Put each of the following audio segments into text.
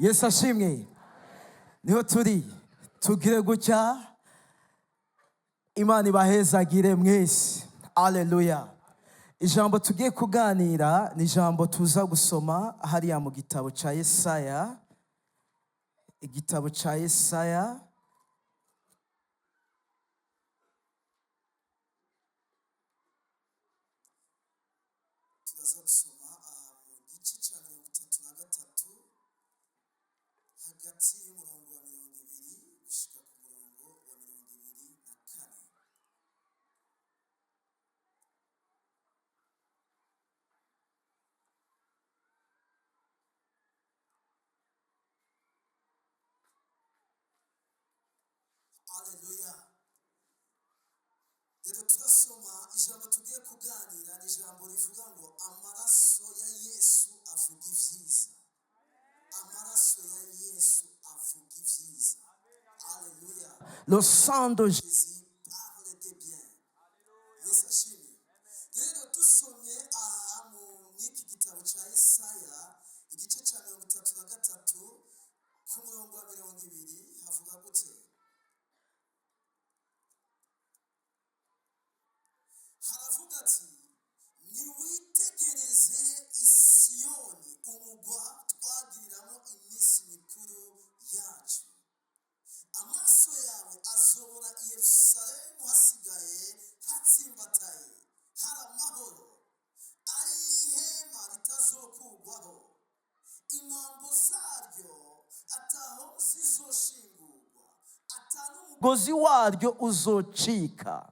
Yesu ashimwe. Niho tugire gutya. Imana ibahezagire mwese. Haleluya. Ijambo tugiye kuganira ni ijambo tuza gusoma hariya mu gitabo ca Yesaya. Igitabo ca Yesaya tuza gusoma mu gice ca 33 hagati y'umurongo wa 20 gushika ku murongo wa 24. Haleluya. Rero turasoma ijambo tugiye kuganira ni ijambo rivuga ngo amaraso ya Yesu avuga ivyiza. Amaraso ya Yesu avuga ivyiza. Haleluya. Le sang de Jésus parle de bien. Yesu ashimwe. Rero dusomye mu iki gitabo ca Yesaya igice ca 33 ku murongo wa 20 havuga gute? Haravuga ati niwitegereze Isiyoni umugwa twagiriramo iminsi mikuru yacu. Amaso yawe azobona Yerusalemu hasigaye hatsimbataye hari amahoro ari ihema ritazokugwaho imambo zaryo ataho zizoshingurwa atanumugozi waryo uzocika.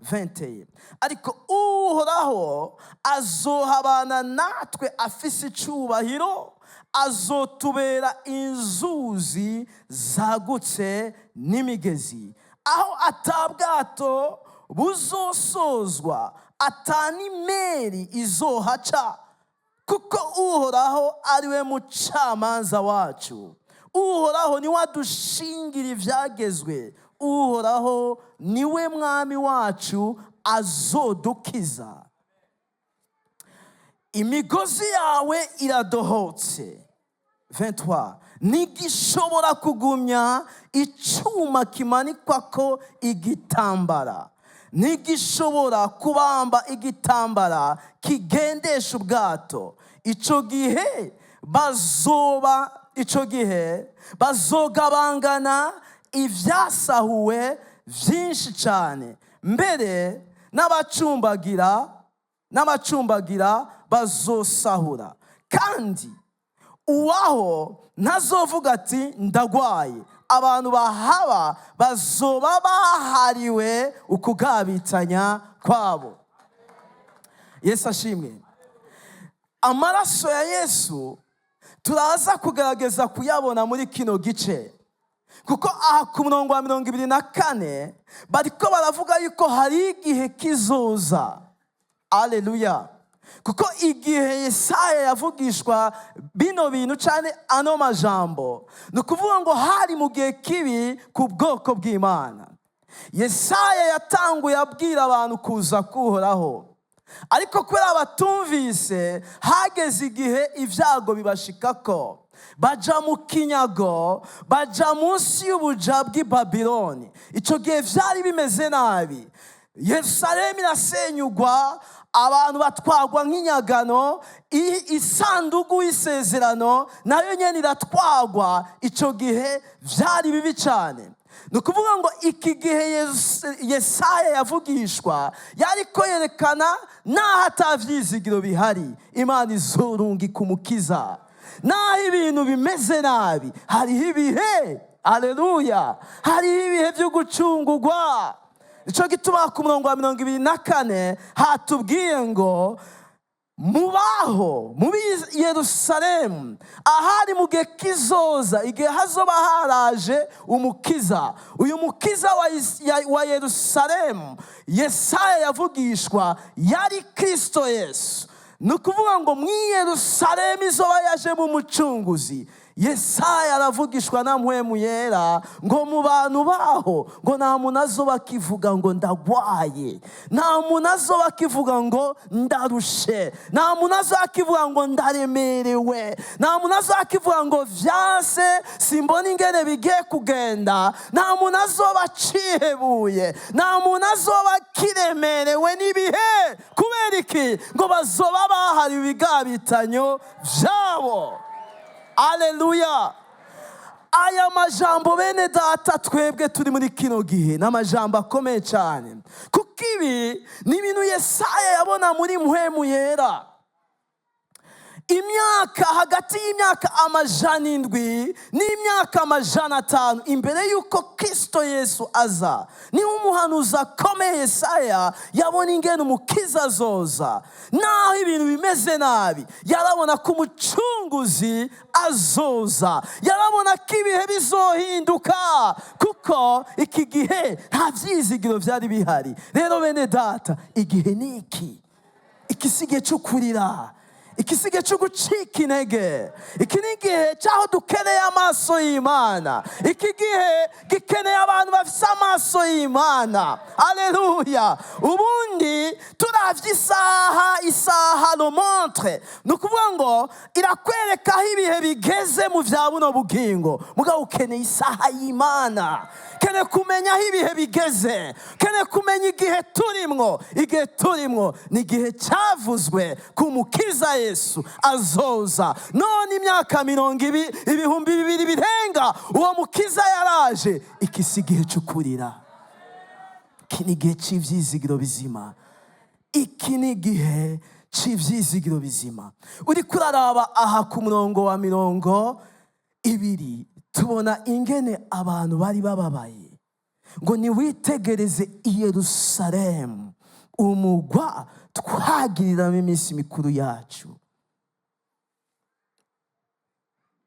21. Ariko uhoraho azohabana natwe afise icubahiro azotubera inzuzi zagutse n'imigezi aho atabwato buzosozwa atanimeri izohaca kuko uhoraho ariwe mucamanza wacu. Uhoraho ni wadushingira ivyagezwe. Uhoraho niwe mwami wacu azodukiza. Imigozi yawe iradohotse. 23. Nigishobora kugumya icuma kimanikwako igitambara. Nigishobora kubamba igitambara kigendesha ubwato. Ico gihe bazogabangana ivyasahuwe vyinshi cyane mbere n'abacumbagira bazosahura kandi uwaho ntazovuga ati ndagwaye. Abantu bahaba bazoba bahariwe ukugabitsanya kwabo. Yesu ashimwe. Amaraso ya Yesu turaza kugerageza kuyabona muri kino gice kuko ku murongo wa 24 bariko baravuga yuko hari igihe kizoza. Haleluya. Kuko igihe Yesaya yavugishwa bino bintu cyane ano majambo ni ukuvuga ngo hari mu gihe kibi ku bwoko bw'Imana. Yesaya yatanguye abwira abantu kuza kuhoraho, ariko kubera batumvise hageze igihe ibyago bibashikako baja mu kinyago, baja munsi y'ubuja bw'i Babiloni. Ico gihe vyari bimeze nabi. Yerusalemu irasenyugwa, abantu batwagwa nk'inyagano, isanduku y'isezerano nayo nyene iratwagwa. Ico gihe vyari bibi cyane. Nukuvuga ngo iki gihe Yesaya yavugishwa yariko yerekana naho atavyizigiro bihari Imana izorungika umukiza. Naho ibintu bimeze nabi hariho ibihe, haleluya, hariho ibihe byo gucungurwa. Ico gituma ku murongo wa 24 hatubwiye ngo mubaho muri Yerusalemu ahari mu gihe kizoza, igihe hazoba haraje umukiza. Uyu mukiza wa Yerusalemu Yesaya yavugishwa yari Kristo Yesu. Nukuvuga ngo mu Yerusalemu izoba yaje mu mucunguzi. Yesaya aravugishwa na mpwemu yera ngo mu bantu baho ngo nta muntu azoba akivuga ngo ndagwaye, nta muntu azoba akivuga ngo ndarushe, nta muntu azoba akivuga ngo ndaremerewe, nta muntu azoba akivuga ngo vyase simbona ingene bigiye kugenda, nta muntu azoba acihebuye, nta muntu azoba akiremerewe n'ibihe. Kubera iki? Ngo bazoba bahari ibigabitanyo vyabo. Aleluya. Aya majambo bene data twebwe turi muri kino gihe n'amajambo akomeye cyane, kuko ibi ni ibintu Yesaya yabona muri mpwemu yera. Imyaka hagati y'imyaka 700 n'imyaka 500 imbere yuko Kristo Yesu aza, niho umuhanuzi akomeye Yesaya yabona ingene umukiza azoza. Naho ibintu bimeze nabi, yarabona ko umucunguzi azoza, yarabona ko ibihe bizohinduka, kuko iki gihe nta vyizigiro vyari bihari. Rero bene data, igihe ni iki si igihe cyo kurira, iki si igihe cyo gucika intege, iki ni igihe cyaho dukeneye amaso y'Imana, iki gihe gikeneye abantu bafise amaso y'Imana. Aleluya. Ubundi turavye isaha no montre, ni ukuvuga ngo irakwereka aho ibihe bigeze mu vya buno bugingo, mugabo ukeneye isaha y'Imana, keneye kumenya aho ibihe bigeze, keneye kumenya igihe turimwo. Igihe turimwo ni igihe cyavuzwe ku mukiza Yesu azoza. None imyaka 2000 birenga uwo mukiza yaraje. Iki si igihe cyo kurira, iki ni igihe cy'ivyizigiro bizima, iki ni igihe cy'ivyizigiro bizima. Uri kuraraba aha ku murongo wa 20 tubona ingene abantu bari bababaye, ngo niwitegereze i Yerusalemu, umugwa twagiriramo iminsi mikuru yacu.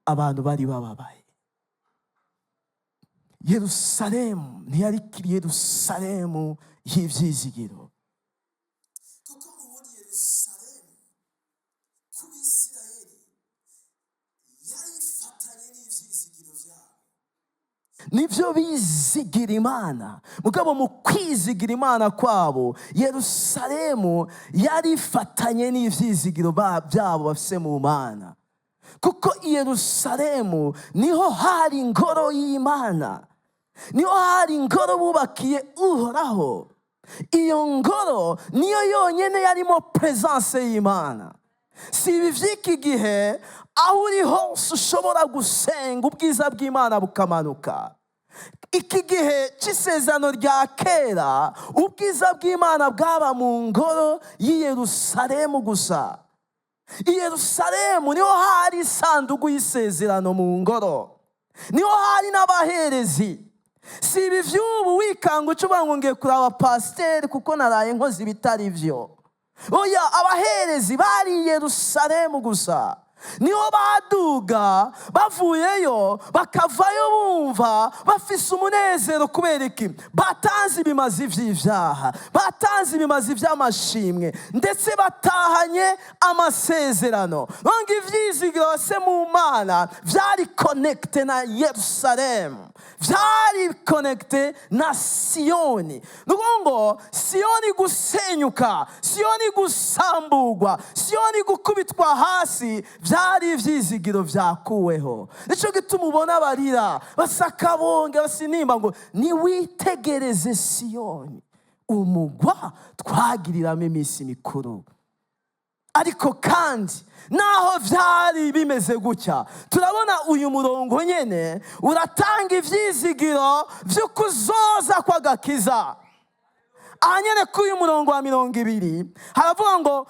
Abantu bari bababaye. Yerusalemu ntiyari kiri Yerusalemu y'ivyizigiro, kuko ubundi Yerusalemu ku Bisirayeli yari ifatanye n'ivyizigiro vyabo. nivyo bizigira Imana, mugabo mu kwizigira Imana kwabo Yerusalemu yari ifatanye n'ivyizigiro byabo bafise mu Mana. Kuko i Yerusalemu niho hari ingoro y'Imana, niho hari ingoro bubakiye Uhoraho. Iyo ngoro niyo yonyene yarimo presence y'Imana. Si ibi vy'iki gihe aho uri hose ushobora gusenga ubwiza bw'Imana bukamanuka. Iki gihe c'isezerano rya kera ubwiza bw'Imana bwaba mu ngoro y'i Yerusalemu gusa. I Yerusalemu niho hari isanduku y'isezerano mu ngoro, niho hari n'abaherezi. Si ibi vy'ubu wikanga ucuba ngo ngiye kuraba pasiteri kuko naraye nkoze ibitari vyo. Oya, abaherezi bari i Yerusalemu gusa. Niho baduga bavuyeyo bakavayo bumva bafise umunezero. Kubera iki? Batanze ibimazi vy'ivyaha, batanze ibimazi vy'amashimwe, ndetse batahanye amasezerano. Nonga ivyizigiro se mu Mana vyari connecte na Yerusalemu, vyari connecte na Siyoni. Nugongo Siyoni gusenyuka, Siyoni gusamburwa, Siyoni gukubitwa hasi, vyari ivyizigiro vyakuweho. Nico gituma ubona barira basakabonge basinimba ngo niwitegereze Siyoni, umugwa twagiriramo iminsi mikuru. Ariko kandi naho vyari bimeze gutya, turabona uyu murongo nyene uratanga ivyizigiro vy'ukuzoza kw'agakiza. Aha nyene k'uyu murongo wa 20 haravuga ngo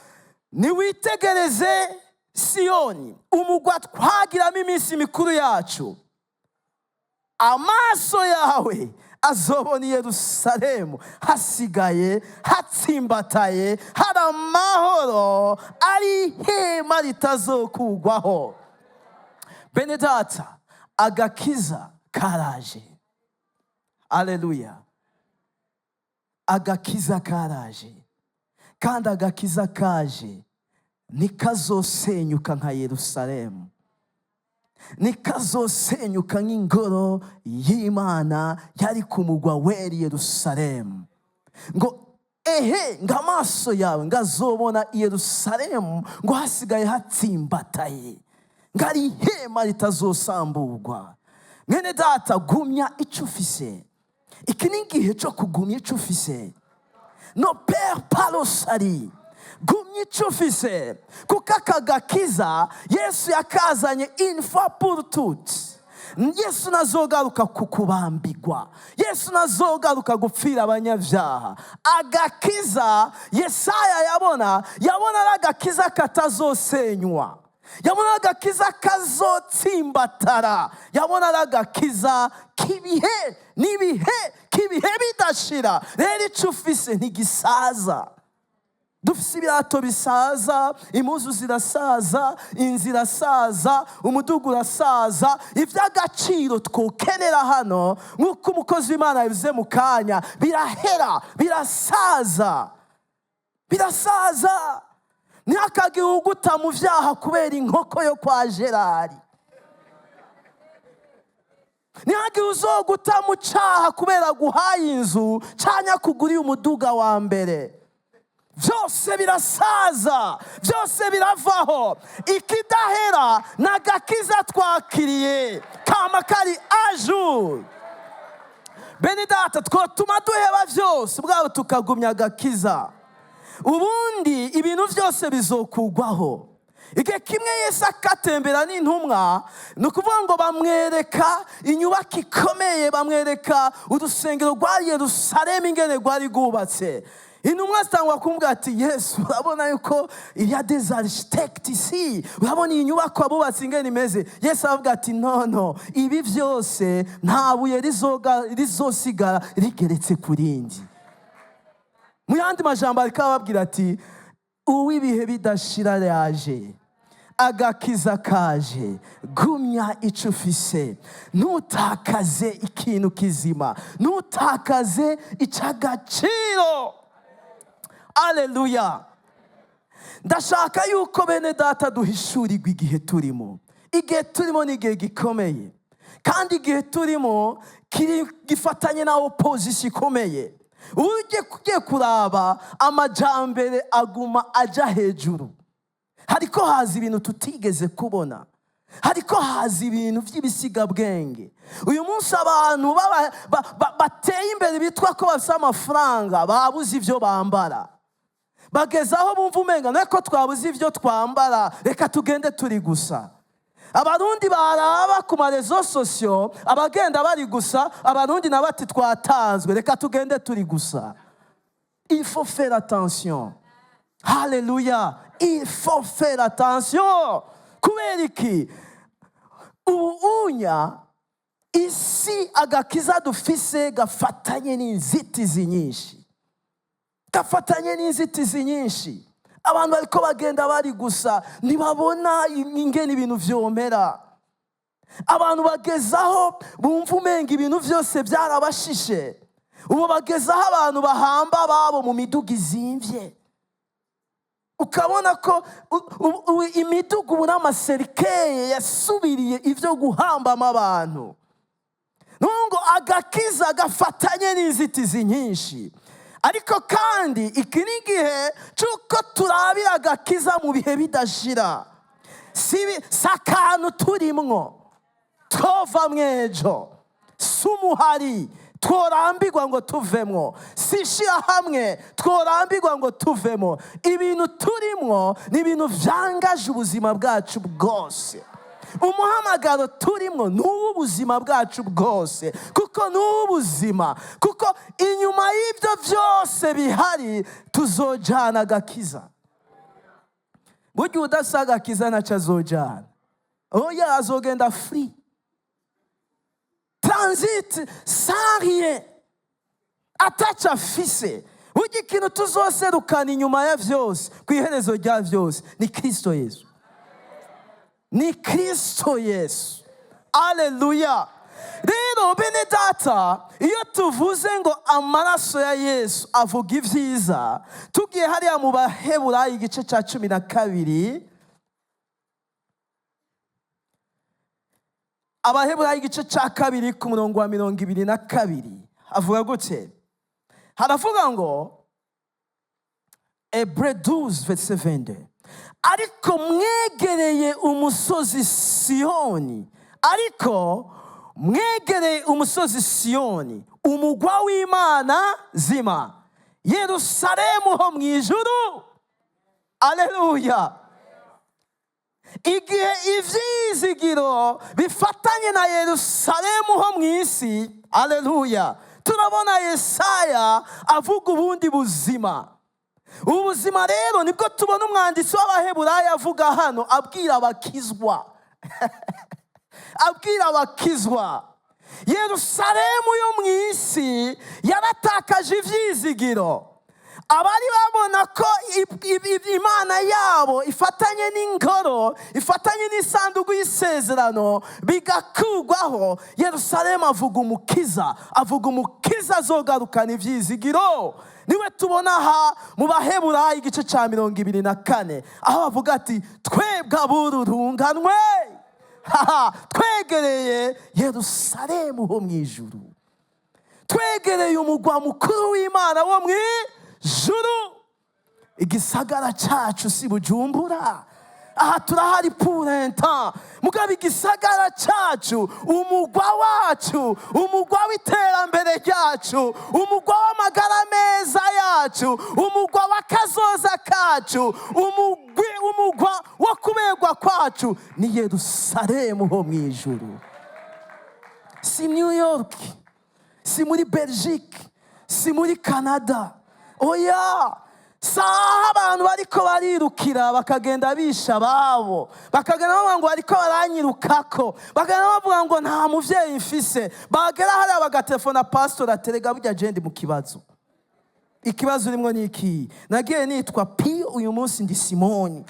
niwitegereze Siyoni, umugwa twagiramo iminsi mikuru yacu. Amaso yawe azobona i Yerusalemu hasigaye hatsimbataye, hari amahoro, ari ihema ritazokugwaho. Bene data, agakiza karaje. Aleluya. Agakiza karaje, kandi agakiza kaje nikazosenyuka nka Yerusalemu. nikazosenyuka nk'ingoro y'Imana yari ku mugwa wera i Yerusalemu. Ngo ehe, ngo amaso yawe ngazobona i Yerusalemu ngo hasigaye hatsimbataye, ngo ari ihema ritazosamburwa. Mwene data, gumya icyo ufise. Iki ni igihe cyo kugumya icyo ufise. No père palosari, gumya icyo ufise, kuko aka gakiza Yesu yakazanye une fois pour toutes. Yesu nazogaruka kukubambigwa, Yesu nazogaruka gupfira abanyabyaha. Agakiza Yesaya yabona ari agakiza katazosenywa, yabona ari agakiza kazotsimbatara, yabona ari agakiza k'ibihe n'ibihe, k'ibihe bidashira. Rero icyo ufise ntigisaza. Dufise ibirato bisaza, impuzu zirasaza, inzu irasaza, umudugu urasaza. Iby'agaciro twokenera hano, nk'uko umukozi w'Imana yabivuze mu kanya, birahera, birasaza, birasaza. Ntihakagire uguta mu byaha kubera inkoko yo kwa Gerard. Ntihagire uzoguta mu cyaha kubera guhaye inzu cyangwa kuguriye umuduga wa mbere. Byose birasaza, byose biravaho. Ikidahera ni agakiza twakiriye, kama kari ajuru. Bene data, twotuma duheba byose bwabo tukagumya agakiza, ubundi ibintu byose bizokugwaho. Igihe kimwe Yesu akatembera n'intumwa, ni ukuvuga ngo bamwereka inyubako ikomeye, bamwereka urusengero rwa Yerusalemu ingene rwari rwubatse. Intumwa zitangwa kumubwira ati, Yesu, urabona yuko il y a des architectes ici, urabona iyi nyubako abubatse ingene imeze. Yesu aravuga ati, no, ibi byose nta buye rizosigara rigeretse ku rindi. Mu yandi majambo ariko ababwira ati, uw'ibihe bidashira yaje, agakiza kaje, gumya icyo ufise, ntutakaze ikintu kizima, ntutakaze icy'agaciro. Aleluya. Ndashaka yuko bene data duhishurirwa igihe turimo. Igihe turimo ni igihe gikomeye, kandi igihe turimo gifatanye na opposition ikomeye. Ugiye kuraba amajambere aguma aja hejuru, hariko haza ibintu tutigeze kubona, hariko haza ibintu by'ibisigabwenge. Uyu munsi abantu bateye imbere bitwa ko bafite amafaranga babuze ibyo bambara, bageze aho bumva umenga nuko twabuze ibyo twambara, reka tugende turi gusa. Abarundi baraba ku marezo sosiyo, abagenda bari gusa, abarundi na bati twatanzwe, reka tugende turi gusa. Il faut faire attention. Haleluya. Il faut faire attention. Kubera iki? Ubunya isi agakiza dufise gafatanye n'inzitizi nyinshi, gafatanye n'inzitizi nyinshi. Abantu bariko bagenda bari gusa, ntibabona ingene ibintu vyomera. Abantu bagezaho bumva umenga ibintu byose byarabashishe. Ubu bagezaho abantu bahamba babo mu miduga izimvye, ukabona ko imiduga ubu n'amaserikeye yasubiriye ivyo guhambamo abantu. Nungo agakiza gafatanye n'inzitizi nyinshi. Ariko kandi iki ni igihe cy'uko turabira agakiza mu bihe bidashira. Si akantu turimwo twova mwejo, si umuhari tworambirwa ngo tuvemwo, si ishirahamwe tworambirwa ngo tuvemo. Ibintu turimwo ni ibintu vyangaje ubuzima bwacu bwose. Umuhamagaro turimwo n'ubuzima bwacu bwose, kuko n'ubuzima, kuko inyuma y'ibyo byose bihari tuzojana agakiza. Burya udasa agakiza ntacyo azojana. Oya, azogenda free transit sans rien, ataca afise. Burya ikintu tuzoserukana inyuma ya vyose, ku iherezo rya vyose, ni Kristo Yesu. Ni Kristo Yesu. Aleluya. Rero bene data, iyo tuvuze ngo amaraso ya Yesu avuga ivyiza, tugiye hariya mu Baheburayo igice cya 12, Abaheburayo igice cya kabiri ku murongo wa 22 avuga gute? Haravuga ngo Hébreux 12 verset 22, ariko mwegereye umusozi Siyoni, ariko mwegereye umusozi Siyoni, umugwa w'Imana zima, Yerusalemu ho mu ijuru. Aleluya. Igihe ivyizigiro bifatanye na Yerusalemu ho mu isi, aleluya, turabona Yesaya avuga ubundi buzima. Ubu buzima rero nibwo tubona umwanditsi w'Abaheburayo avuga hano, abwira abakizwa abwira abakizwa. Yerusalemu yo mu isi yaratakaje ivyizigiro. Abari babona ko Imana yabo ifatanye n'ingoro, ifatanye n'isanduku y'isezerano bigakugwaho, Yerusalemu avuga umukiza azogarukana ivyizigiro. Niwe tubona aha mu Baheburayo igice cya 24 aho bavuga ati twebwe abururunganwe twegereye Yerusalemu ho mu ijuru, twegereye umugwa mukuru w'Imana wo mu ijuru. Igisagara cyacu si Bujumbura, aha turahari purenta, mugabo igisagara cyacu, umugwa wacu, umugwa w'iterambere ryacu, umugwa w'amagara meza yacu, umugwa w'akazoza kacu, umugwa wo kuberwa kwacu ni Yerusalemu ho mu ijuru. Si New York, si muri Belgique, si muri Canada. Oya, saha abantu bariko barirukira bakagenda bisha babo, bakagenda bavuga ngo ariko baranyirukako, bakagenda bavuga ngo nta muvyeyi mfise, bagera hariya bagatelefona pastoral, terega burya jendi mu kibazo. Ikibazo rimwe ni iki? Nagiye nitwa Pi, uyu munsi ndi Simoni.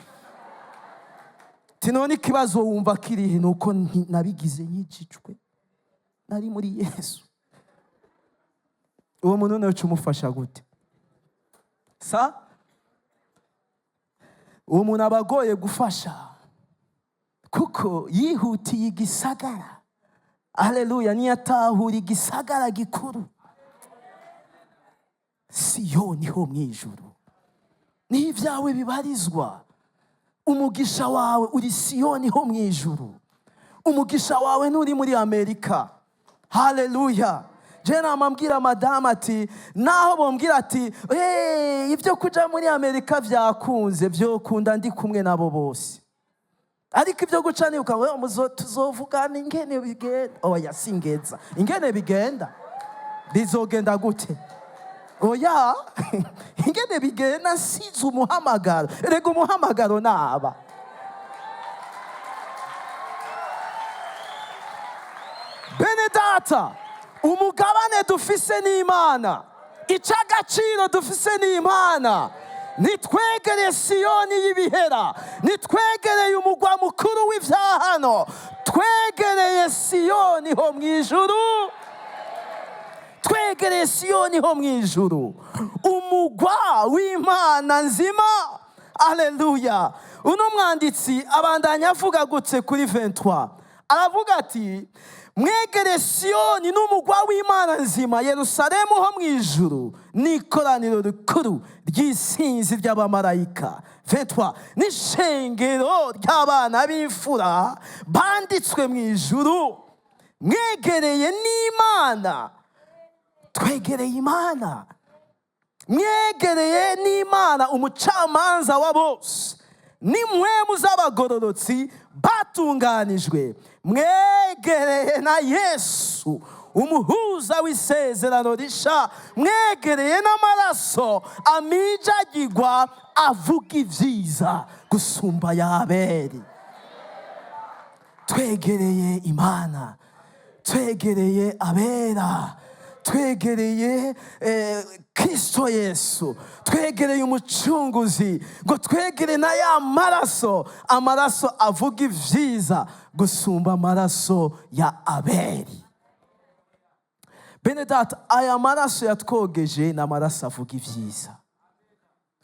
Tinone ikibazo wumva kirihe? Nuko nabigize nyicicwe, nari muri Yesu. Uwo muntu nawe umufasha gute? Uwo muntu abagoye gufasha kuko yihutiye igisagara. Haleluya. Niyatahura igisagara gikuru Siyoni ho mu ijuru, ni ibyawe bibarizwa. Umugisha wawe uri Siyoni ho mu ijuru, umugisha wawe nturi muri Amerika. Haleluya. Jena amambwira madamu ati, naho bombwira ati ibyo kuja muri Amerika vyakunze, vyokunda ndi kumwe nabo bose, ariko ibyo guca nibuka tuzovugana ingene bigenda. Oya, singeza ingene bigenda, bizogenda gute? Oya, ingene bigenda size umuhamagaro. Erega umuhamagaro naba bene data, umugabane dufise n'Imana, icagaciro dufise n'Imana. Nitwegereye Siyoni y'ibihera, nitwegereye umugwa mukuru w'ivyahano, twegereye Siyoni ho mu ijuru, twegereye Siyoni ho mu ijuru, umugwa w'Imana nzima. Aleluya. Uno mwanditsi abandanya avuga gutse kuri 23, aravuga ati mwegere Siyoni n'umugwa w'Imana nzima, Yerusalemu ho mu ijuru, n'ikoraniro rikuru ry'isinzi ry'abamarayika. 23, n'ishengero ry'abana b'imfura banditswe mu ijuru. Mwegereye n'Imana, twegereye Imana, mwegereye n'Imana umucamanza wa bose, n'impwemu z'abagororotsi batunganijwe. Mwegereye na Yesu umuhuza w'isezerano risha, mwegereye n'amaraso amijagirwa avuga ivyiza gusumba ya Abeli. Twegereye Imana, twegereye abera, twegereye Kristo Yesu, twegereye umucunguzi, ngo twegere na ya maraso, amaraso avuga ivyiza gusumba amaraso ya Abeli. Bene data, aya maraso yatwogeje na maraso avuga ivyiza.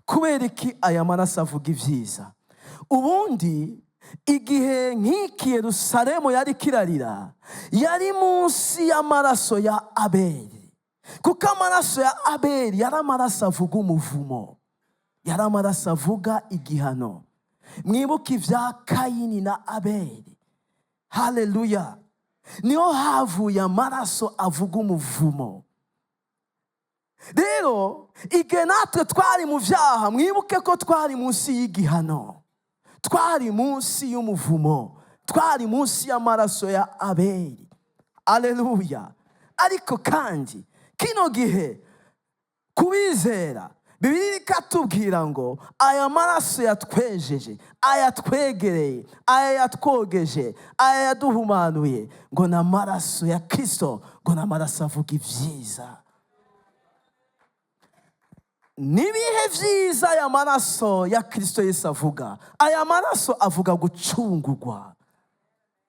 Kubera iki aya maraso avuga ivyiza? Ubundi igihe nk'iki Yerusalemu yari kirarira, yari munsi y'amaraso ya Abeli. Kuko amaraso ya Abeli yari amaraso avuga umuvumo, yari amaraso avuga igihano. Mwibuke ibya Kayini na Abeli. Haleluya. Niho havuye amaraso avuga umuvumo. Rero igihe natwe twari mu byaha, mwibuke ko twari munsi y'igihano, twari munsi y'umuvumo, twari munsi y'amaraso ya Abeli. Haleluya. Ariko kandi kino gihe kubizera, Bibiliya ikatubwira ngo aya maraso yatwejeje, ayatwegereye, aya yatwogeje, aya yaduhumanuye, ngo ni amaraso ya Kristo, ngo ni amaraso avuga ibyiza. Nibihe vyiza aya maraso ya Kristo Yesu avuga? Aya maraso avuga gucungurwa.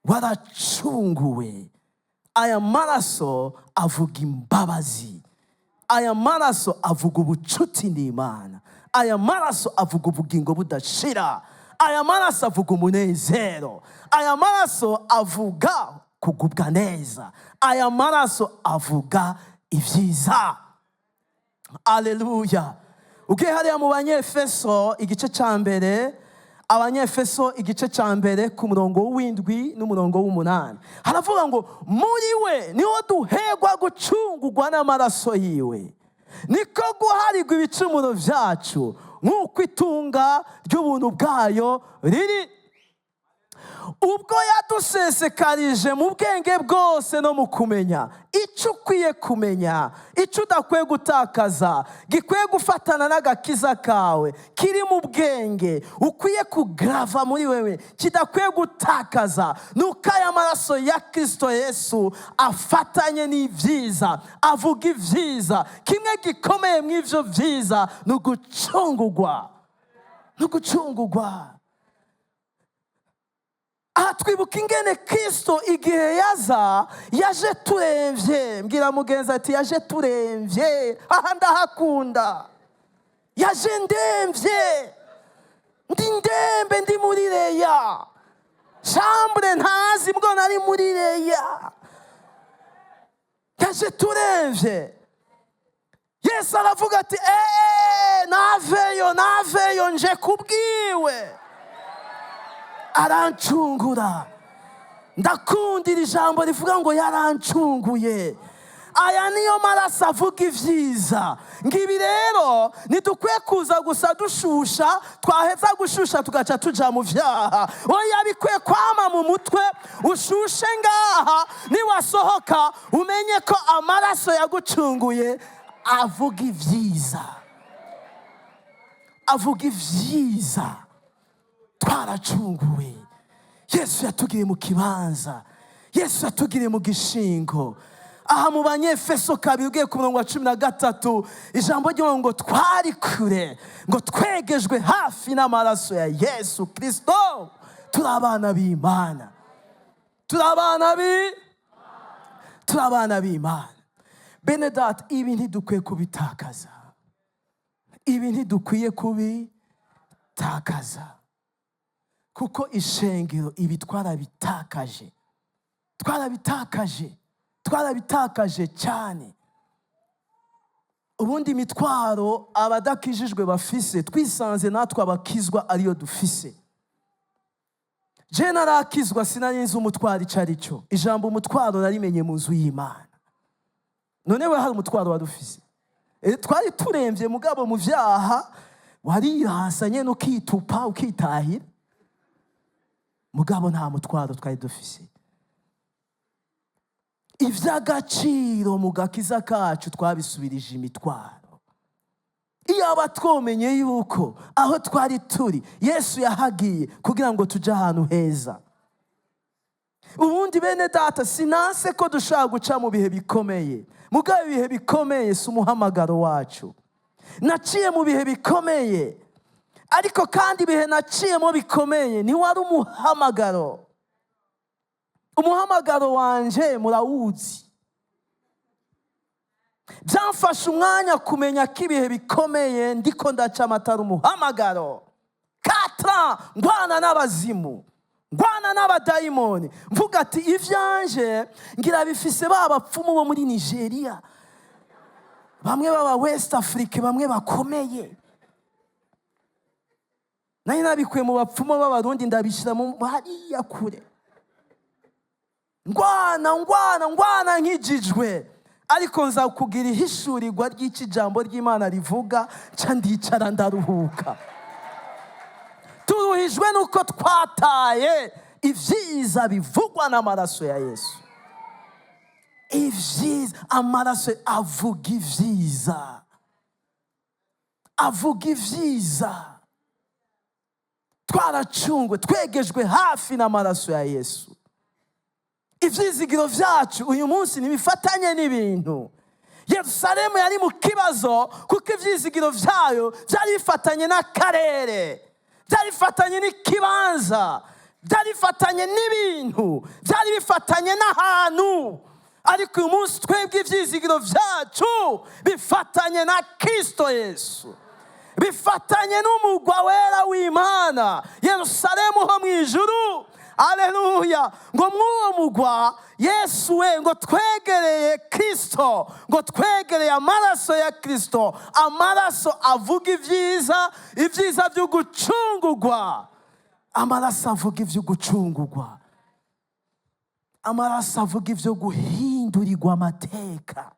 Waracunguwe. Aya maraso avuga imbabazi. Aya maraso avuga ubucuti n'Imana. Aya maraso avuga ubugingo budashira. Aya maraso avuga umunezero. Aya maraso avuga kugubwa neza. Aya maraso avuga ivyiza. Haleluya. Ugiye hariya mu Banyefeso igice cya mbere, Abanyefeso igice cya mbere ku murongo w'7 n'umurongo w'8, haravuga ngo muri we niho duhegwa gucungurwa n'amaraso yiwe, niko guharirwa ibicumuro vyacu nk'uko itunga ry'ubuntu bwayo riri, ubwo yadusesekarije mu bwenge bwose no mu kumenya icyo ukwiye kumenya, icyo udakwiye gutakaza, gikwiye gufatana n'agakiza kawe, kiri mu bwenge ukwiye kugrava muri wewe, kidakwiye gutakaza. Nuko aya maraso ya Kristo Yesu afatanye n'ivyiza, avuga ivyiza. Kimwe gikomeye mu ivyo vyiza ni ugucungurwa, ni ugucungurwa. Aha twibuka ingene Kristo igihe yaza, yaje turemvye. Mbwira mugenzi ati yaje turemvye. Aha ndahakunda. Yaje ndemvye. Ndi ndembe, ndi muri reya. Chambre ntazi mbwo nari muri reya. Yaje turemvye. Yesu aravuga ati naveyo nje kubwiwe. Arancungura. Ndakundira ijambo rivuga ngo yarancunguye. Aya niyo maraso avuga ivyiza. Ngibi rero nidukwiye kuza gusa dushusha, twaheza gushusha tugaca tuja mu vyaha. Oya, bikwiye kwama mu mutwe, ushushe ngaha, niwasohoka umenye ko amaraso yagucunguye avuga ivyiza, avuga ivyiza. Twaracunguwe. Yesu yatugiriye mu kibanza, Yesu yatugiriye mu gishingo. Aha mu Banyefeso 2 ugiye ku murongo wa 13, ijambo ryo ngo twari kure, ngo twegejwe hafi n'amaraso ya Yesu Kristo. Turi abana b'Imana, turi abana b'Imana. Bene data, ibi ntidukwiye kubitakaza, ibi ntidukwiye kubitakaza. Kuko ishengero ibi twarabitakaje cyane. Ubundi imitwaro abadakijijwe bafise, twisanze natwe abakizwa ariyo dufise. Je narakizwa sinari nzi umutwaro icyo ari cyo. Ijambo umutwaro narimenye mu nzu y'Imana. None we hari umutwaro wadufise? Twari turemvye mugabo mu vyaha, wariransanye n'ukitupa ukitahira. Mugabo nta mutwaro twari dufise. Ivy'agaciro mu gakiza kacu twabisubirije imitwaro. Iyo abatwomenye yuko aho twari turi Yesu yahagiye kugira ngo tuje ahantu heza. Ubundi bene data, sinanse ko dushaka guca mu bihe bikomeye, mugabo ibihe bikomeye si umuhamagaro wacu. Naciye mu bihe bikomeye, ariko kandi ibihe naciyemo bikomeye ntiwari umuhamagaro. Umuhamagaro wanje murawuzi. Byamfashe umwanya kumenya ko ibihe bikomeye ndiko ndaca amatara umuhamagaro. 4 ans ndwana n'abazimu, ngwana n'abadayimoni mvuga ati ivyanje ngira bifise b'abapfumu bo muri Nigeria, bamwe baba West Africa, bamwe bakomeye. Nari nabikuye mu bapfumu b'abarundi ndabishira mu hariya kure. Ngwana nkijijwe, ariko nza kugira ihishurirwa ry'iki jambo ry'Imana rivuga, ca ndicara ndaruhuka. Turuhijwe nuko twataye ivyiza bivugwa n'amaraso ya Yesu. Ivyiza, amaraso avuga ivyiza, avuga ivyiza. Twaracungwe, twegejwe hafi n'amaraso ya Yesu. Ivyizigiro vyacu uyu munsi nibifatanye n'ibintu. Yerusalemu yari mu kibazo kuko ivyizigiro vyayo vyari bifatanye n'akarere, byari bifatanye n'ikibanza, byari bifatanye n'ibintu, byari bifatanye n'ahantu. Ariko uyu munsi twebwe ivyizigiro vyacu bifatanye na Kristo Yesu, bifatanye n'umugwa wera w'Imana, Yerusalemu ho mw'ijuru. Haleluya! Ngo mw'uwo mugwa Yesu we, ngo twegereye Kristo, ngo twegereye amaraso ya Kristo, amaraso avuga ivyiza, ivyiza vyo gucungurwa. Amaraso avuga ivyo gucungurwa, amaraso avuga ivyo guhindurirwa amateka,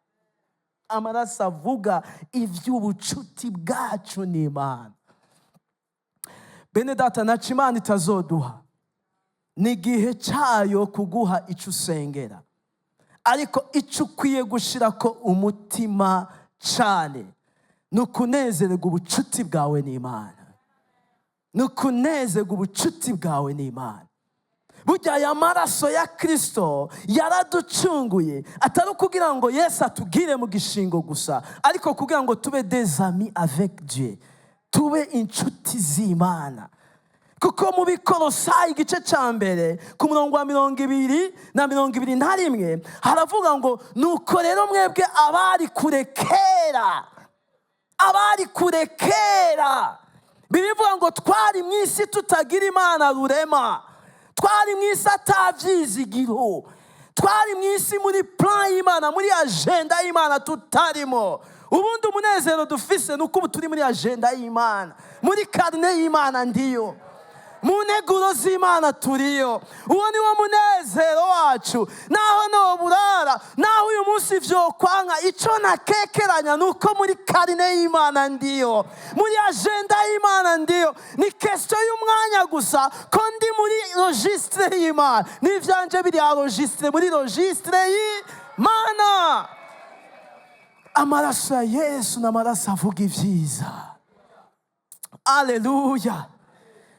amaraso avuga ivy'ubucuti bwacu n'Imana. Bene data, naco Imana itazoduha ni igihe cyayo kuguha icyo usengera, ariko icyo ukwiye gushirako umutima cyane ni ukunezererwa ubucuti bwawe n'Imana, ni ukunezerwa ubucuti bwawe n'Imana. Burya aya maraso ya Kristo yaraducunguye, atari kugira ngo Yesu atugire mu gishingo gusa, ariko kugira ngo tube des amis avec Dieu, tube inshuti z'Imana. Kuko mu Bikolosayi igice cya mbere ku murongo wa 20-21 haravuga ngo nuko rero mwebwe abari kure kera, bivuga ngo twari mu isi tutagira Imana rurema, twari mu isi atavyizigiro, twari mu isi muri plan y'Imana, muri agenda y'Imana tutarimo. Ubundi umunezero dufise nuko ubu turi muri agenda y'Imana, muri karine y'Imana ndiyo, mu neguro z'Imana turiyo. Uwo ni wo munezero wacu. Naho noburara, naho uyu munsi vyokwanka, ico nakekeranya nuko muri karine y'Imana ndiyo, muri agenda y'Imana ndiyo. Ni question y'umwanya gusa ko ndi muri registre y'Imana, n'ivyanje biri enregistre muri registre y'Imana. Amaraso ya Yesu n'amaraso avuga ivyiza. Haleluya!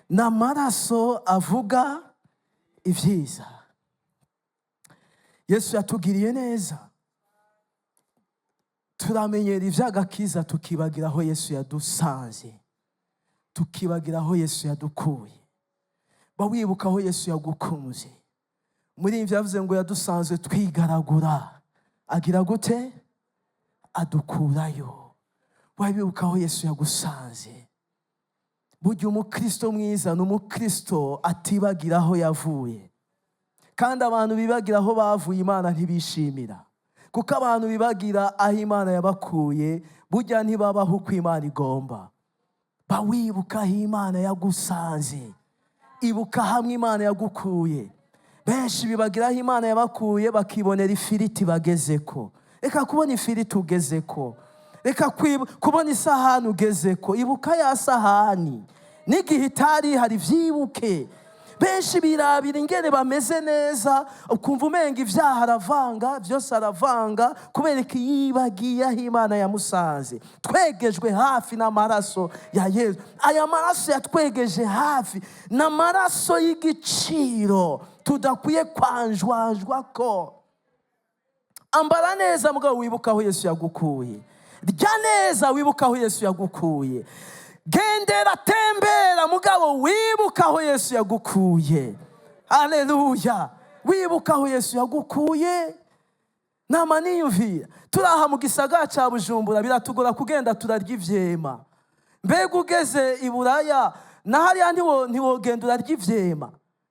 N'amaraso avuga ivyiza. Yesu yatugiriye neza, turamenyera ivy'agakiza tukibagira aho Yesu yadusanze, tukibagira aho Yesu yadukuye. Bawibuka aho Yesu yagukunze. Muri ivyo yavuze ngo yadusanze twigaragura, agira gute? Adukurayo. Wabibuka aho Yesu yagusanze. Burya umukristo mwiza ni umukristo atibagira aho yavuye. Kandi abantu bibagira aho bavuye Imana ntibishimira, kuko abantu bibagira aho Imana yabakuye burya ntibabaho uko Imana igomba. Bawibuka aho Imana yagusanze, ibuka hamwe Imana yagukuye. Benshi bibagira aho Imana yabakuye bakibonera ifiriti bagezeko. Reka kubona ifiriti ugezeko, reka kubona isahani ugezeko. Ibuka ya sahani n'igihe itari hari, vyibuke. Benshi birabira ingene bameze neza, ukumva umenga ivyaha aravanga, vyose aravanga, kubera ko yibagiye aho Imana yamusanze. Twegejwe hafi n'amaraso ya Yesu. Aya maraso yatwegeje hafi n'amaraso y'igiciro tudakwiye kwanjwanjwa ko. Ambara neza mugabo wibuka aho Yesu yagukuye. Rya neza wibuka aho Yesu yagukuye. Gendera, tembera mugabo wibuka aho Yesu yagukuye. Haleluya! Wibuka aho Yesu yagukuye. Nama niyumvira turaha mu gisagara ca Bujumbura, biratugora kugenda turarya ivyema. Mbega ugeze i Buraya na hariya ntiwogenda urarya ivyema.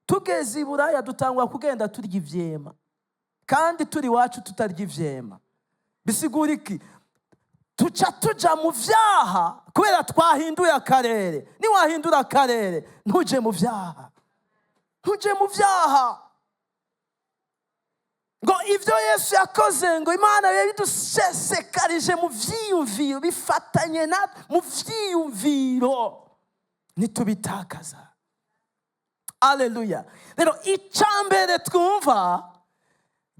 tugeze i Buraya dutangwa kugenda turya ivyema, kandi turi iwacu tutarya ivyema. Bisigura iki? Tuca tuja mu vyaha kubera twahinduye akarere. Niwahindura akarere ntuje mu vyaha, ntuje mu vyaha. Ngo ivyo Yesu yakoze, ngo Imana yabidusesekarije mu vyiyumviro, bifatanye na mu vyiyumviro nitubitakaza. Aleluya. Rero icambere twumva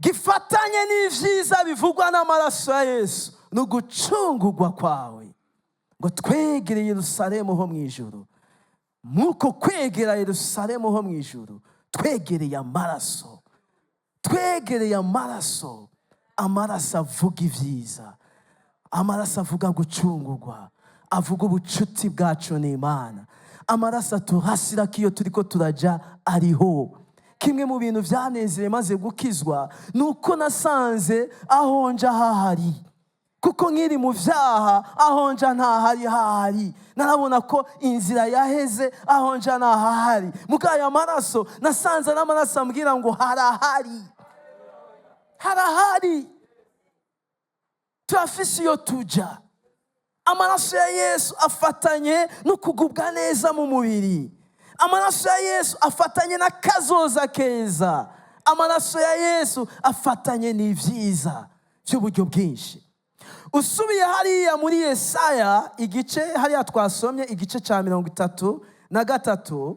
gifatanye n'ivyiza bivugwa n'amaraso ya Yesu no gucungurwa kwawe, ngo twegere Yerusalemu ho mwijuru. Muko kwegera Yerusalemu ho mwijuru, twegereye amaraso, twegereye amaraso. Amaraso avuga ivyiza, amaraso avuga gucungurwa, avuga ubucuti bwacu n'Imana. Amaraso atuhasira ko iyo turiko turaja ariho. Kimwe mu bintu vyanezeye maze gukizwa nuko nasanze aho nja hahari, kuko nkiri mu vyaha aho nja ntahari hahari. Narabona ko inzira yaheze, aho nja ntahari. Mukaya maraso nasanze n'amaraso ambwira ngo harahari, harahari. Turafise iyo tuja. Amaraso ya Yesu afatanye no kugubwa neza mu mubiri. Amaraso ya Yesu afatanye na kazoza keza. Amaraso ya Yesu afatanye n'ivyiza by'uburyo bwinshi. Usubiye hariya muri Yesaya igice hariya twasomye igice ca 33,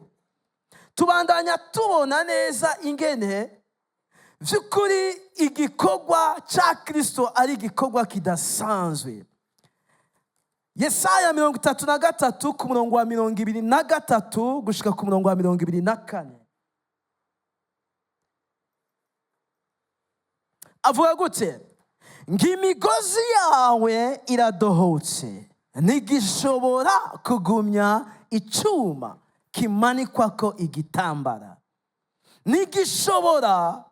tubandanya tubona neza ingene vy'ukuri igikorwa ca Kristo ari igikorwa kidasanzwe. Yesaya 33 ku murongo wa 23 gushika ku murongo wa 24. Avuga gute? Ngimigozi yawe iradohotse, ntigishobora kugumya icuma kimanikwako igitambara, ntigishobora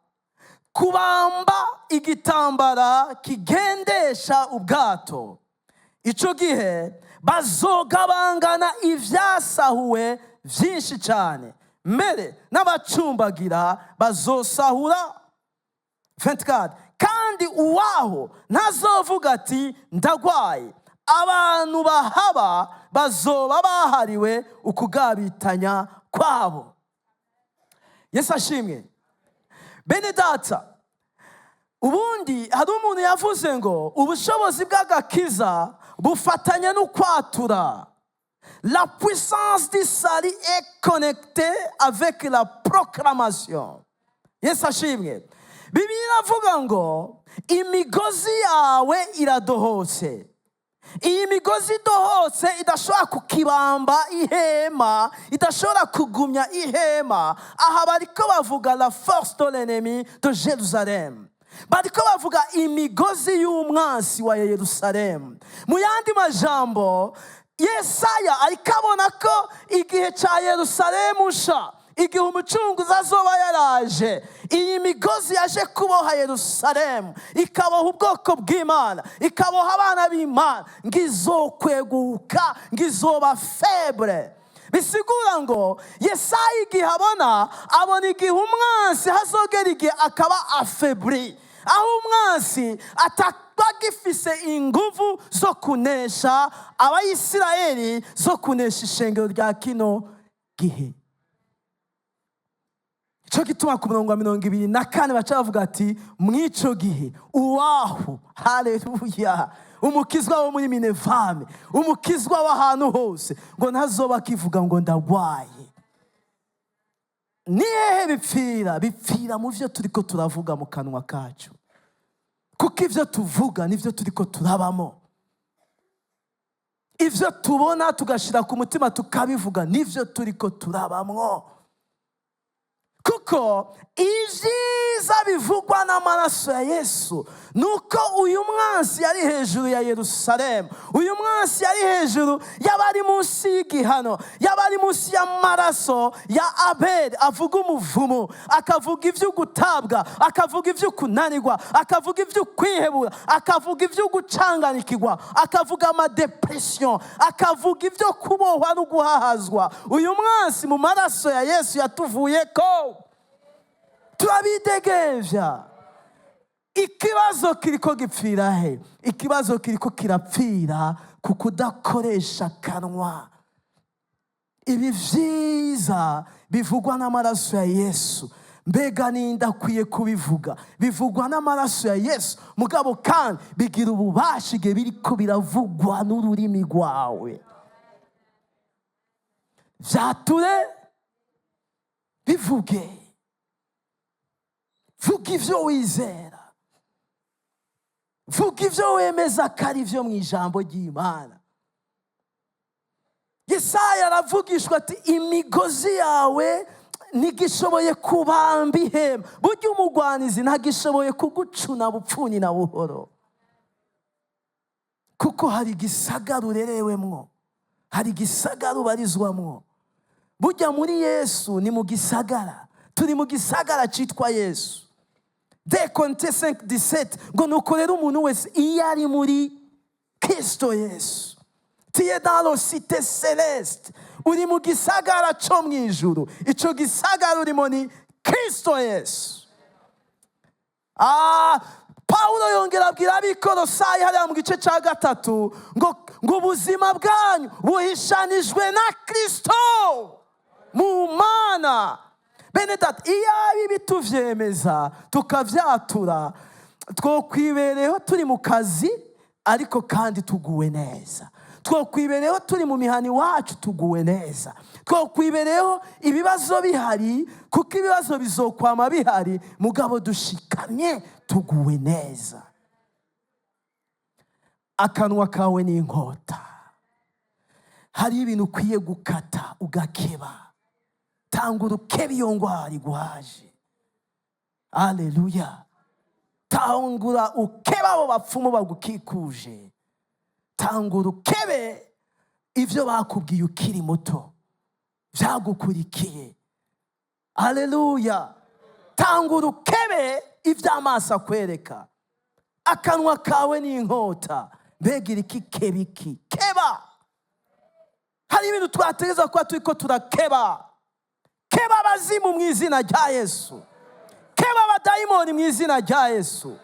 kubamba igitambara kigendesha ubwato. Ico gihe bazogabangana ivyasahuwe vyinshi cyane, mbere n'abacumbagira bazosahura. 24. Kandi uwaho ntazovuga ati ndagwaye. Abantu bahaba bazoba bahariwe ukugabitanya kwabo. Yesu ashimwe. Bene data, ubundi hari umuntu yavuze ngo ubushobozi bw'agakiza bufatanye n'ukwatura. La puissance du salut est connectée avec la proclamation. Yesu ashimwe. Bibiliya iravuga ngo imigozi yawe iradohotse. Iyi migozi idohotse idashobora kukibamba ihema, idashobora kugumya ihema. Aha bariko bavuga la force de l'ennemi de Jérusalem. Bariko bavuga imigozi y'umwansi wa Yerusalemu. Mu yandi majambo, Yesaya ariko abona ko igihe ca Yerusalemu sha, igihe umucunguzi azoba yaraje, iyi migozi yaje kuboha Yerusalemu, ikaboha ubwoko bw'Imana, ikaboha abana b'Imana, ngizokweguka, ngizoba febre. Bisigura ngo Yesaya igihe abona igihe umwansi hazogera igihe akaba afebri, aho umwansi atagifise inguvu zo kunesha Abayisiraheli, zo kunesha ishengero rya kino gihe. Ico gituma ku murongo wa 24 baca bavuga ati mwico gihe uwahu, haleluya, umukizwa wo muri MINEVAM, umukizwa w'ahantu hose, ngo ntazoba kivuga ngo ndagwaye. Nihehe bipfira mu vyo turiko turavuga mu kanwa kacu, kuko ivyo tuvuga nivyo turiko turabamo. Ivyo tubona tugashira ku mutima tukabivuga nivyo turiko turabamwo. kuko ivyiza bivugwa n'amaraso ya Yesu nuko uyu mwansi yari hejuru ya Yerusalemu, uyu mwansi yari hejuru y'abari munsi y'igihano, y'abari munsi y'amaraso ya Abeli. Avuga umuvumo, akavuga ivy'ugutabwa, akavuga ivy'ukunanirwa, akavuga ivy'ukwihebura, akavuga ivy'ugucanganikirwa, akavuga amadepression, akavuga ivyo kubohwa no guhahazwa. Uyu mwansi mu maraso ya Yesu yatuvuyeko, turabidegevya. Ikibazo kiriko gipfira he? Ikibazo kiriko kirapfira ku kudakoresha akanwa. Ibi vyiza bivugwa n'amaraso ya Yesu, mbega nindakwiye kubivuga? Bivugwa n'amaraso ya Yesu, mugabo kandi bigira ububasha igihe biriko biravugwa n'ururimi rwawe. Vyature bivuge, vuga ivyo wizera, vuga ivyo wemeza ko ari vyo mu ijambo ry'Imana. Yesaya aravugishwa ati imigozi yawe ntigishoboye kubamba ihema. Burya umugwanizi ntagishoboye kugucuna bupfuni na buhoro, kuko hari igisagara urerewemwo, hari igisagara ubarizwamwo. Burya muri Yesu ni mu gisagara, turi mu gisagara citwa Yesu. De Konte 5:17 ngo nuko rero umuntu wese iyo ari muri Kristo Yesu, tiye dans la cité céleste, uri mu gisagara cyo mu ijuru. Ico gisagara urimo ni Kristo Yesu. Paulo yongera abwira ab'Ikolosayi hariya mu gice cya 3 ngo ubuzima bwanyu buhishanijwe na Kristo mu Mana. Bene data, iyo ibi tuvyemeza tukavyatura, twokwibereho turi mu kazi ariko kandi tuguwe neza. Twokwibereho turi mu mihani wacu tuguwe neza. Twokwibereho ibibazo bihari, kuko ibibazo bizokwama bihari, mugabo dushikamye tuguwe neza. Akanwa kawe ni inkota. Hari ibintu ukwiye gukata ugakeba. Tangura ukebe iyo ngwara iguhaje. Haleluya. Tangura ukebe abo bapfumu bagukikuje. Tangura ukebe ivyo bakubwiye ukiri muto vyagukurikiye. Haleluya. Tangura ukebe ivy'amaso akwereka. Akanwa kawe ni inkota. Mbega iki kebiki? Keba. Hari ibintu twategeza kuba turiko turakeba. Keba abazimu mu izina rya Yesu. Keba abadayimoni mu izina rya Yesu.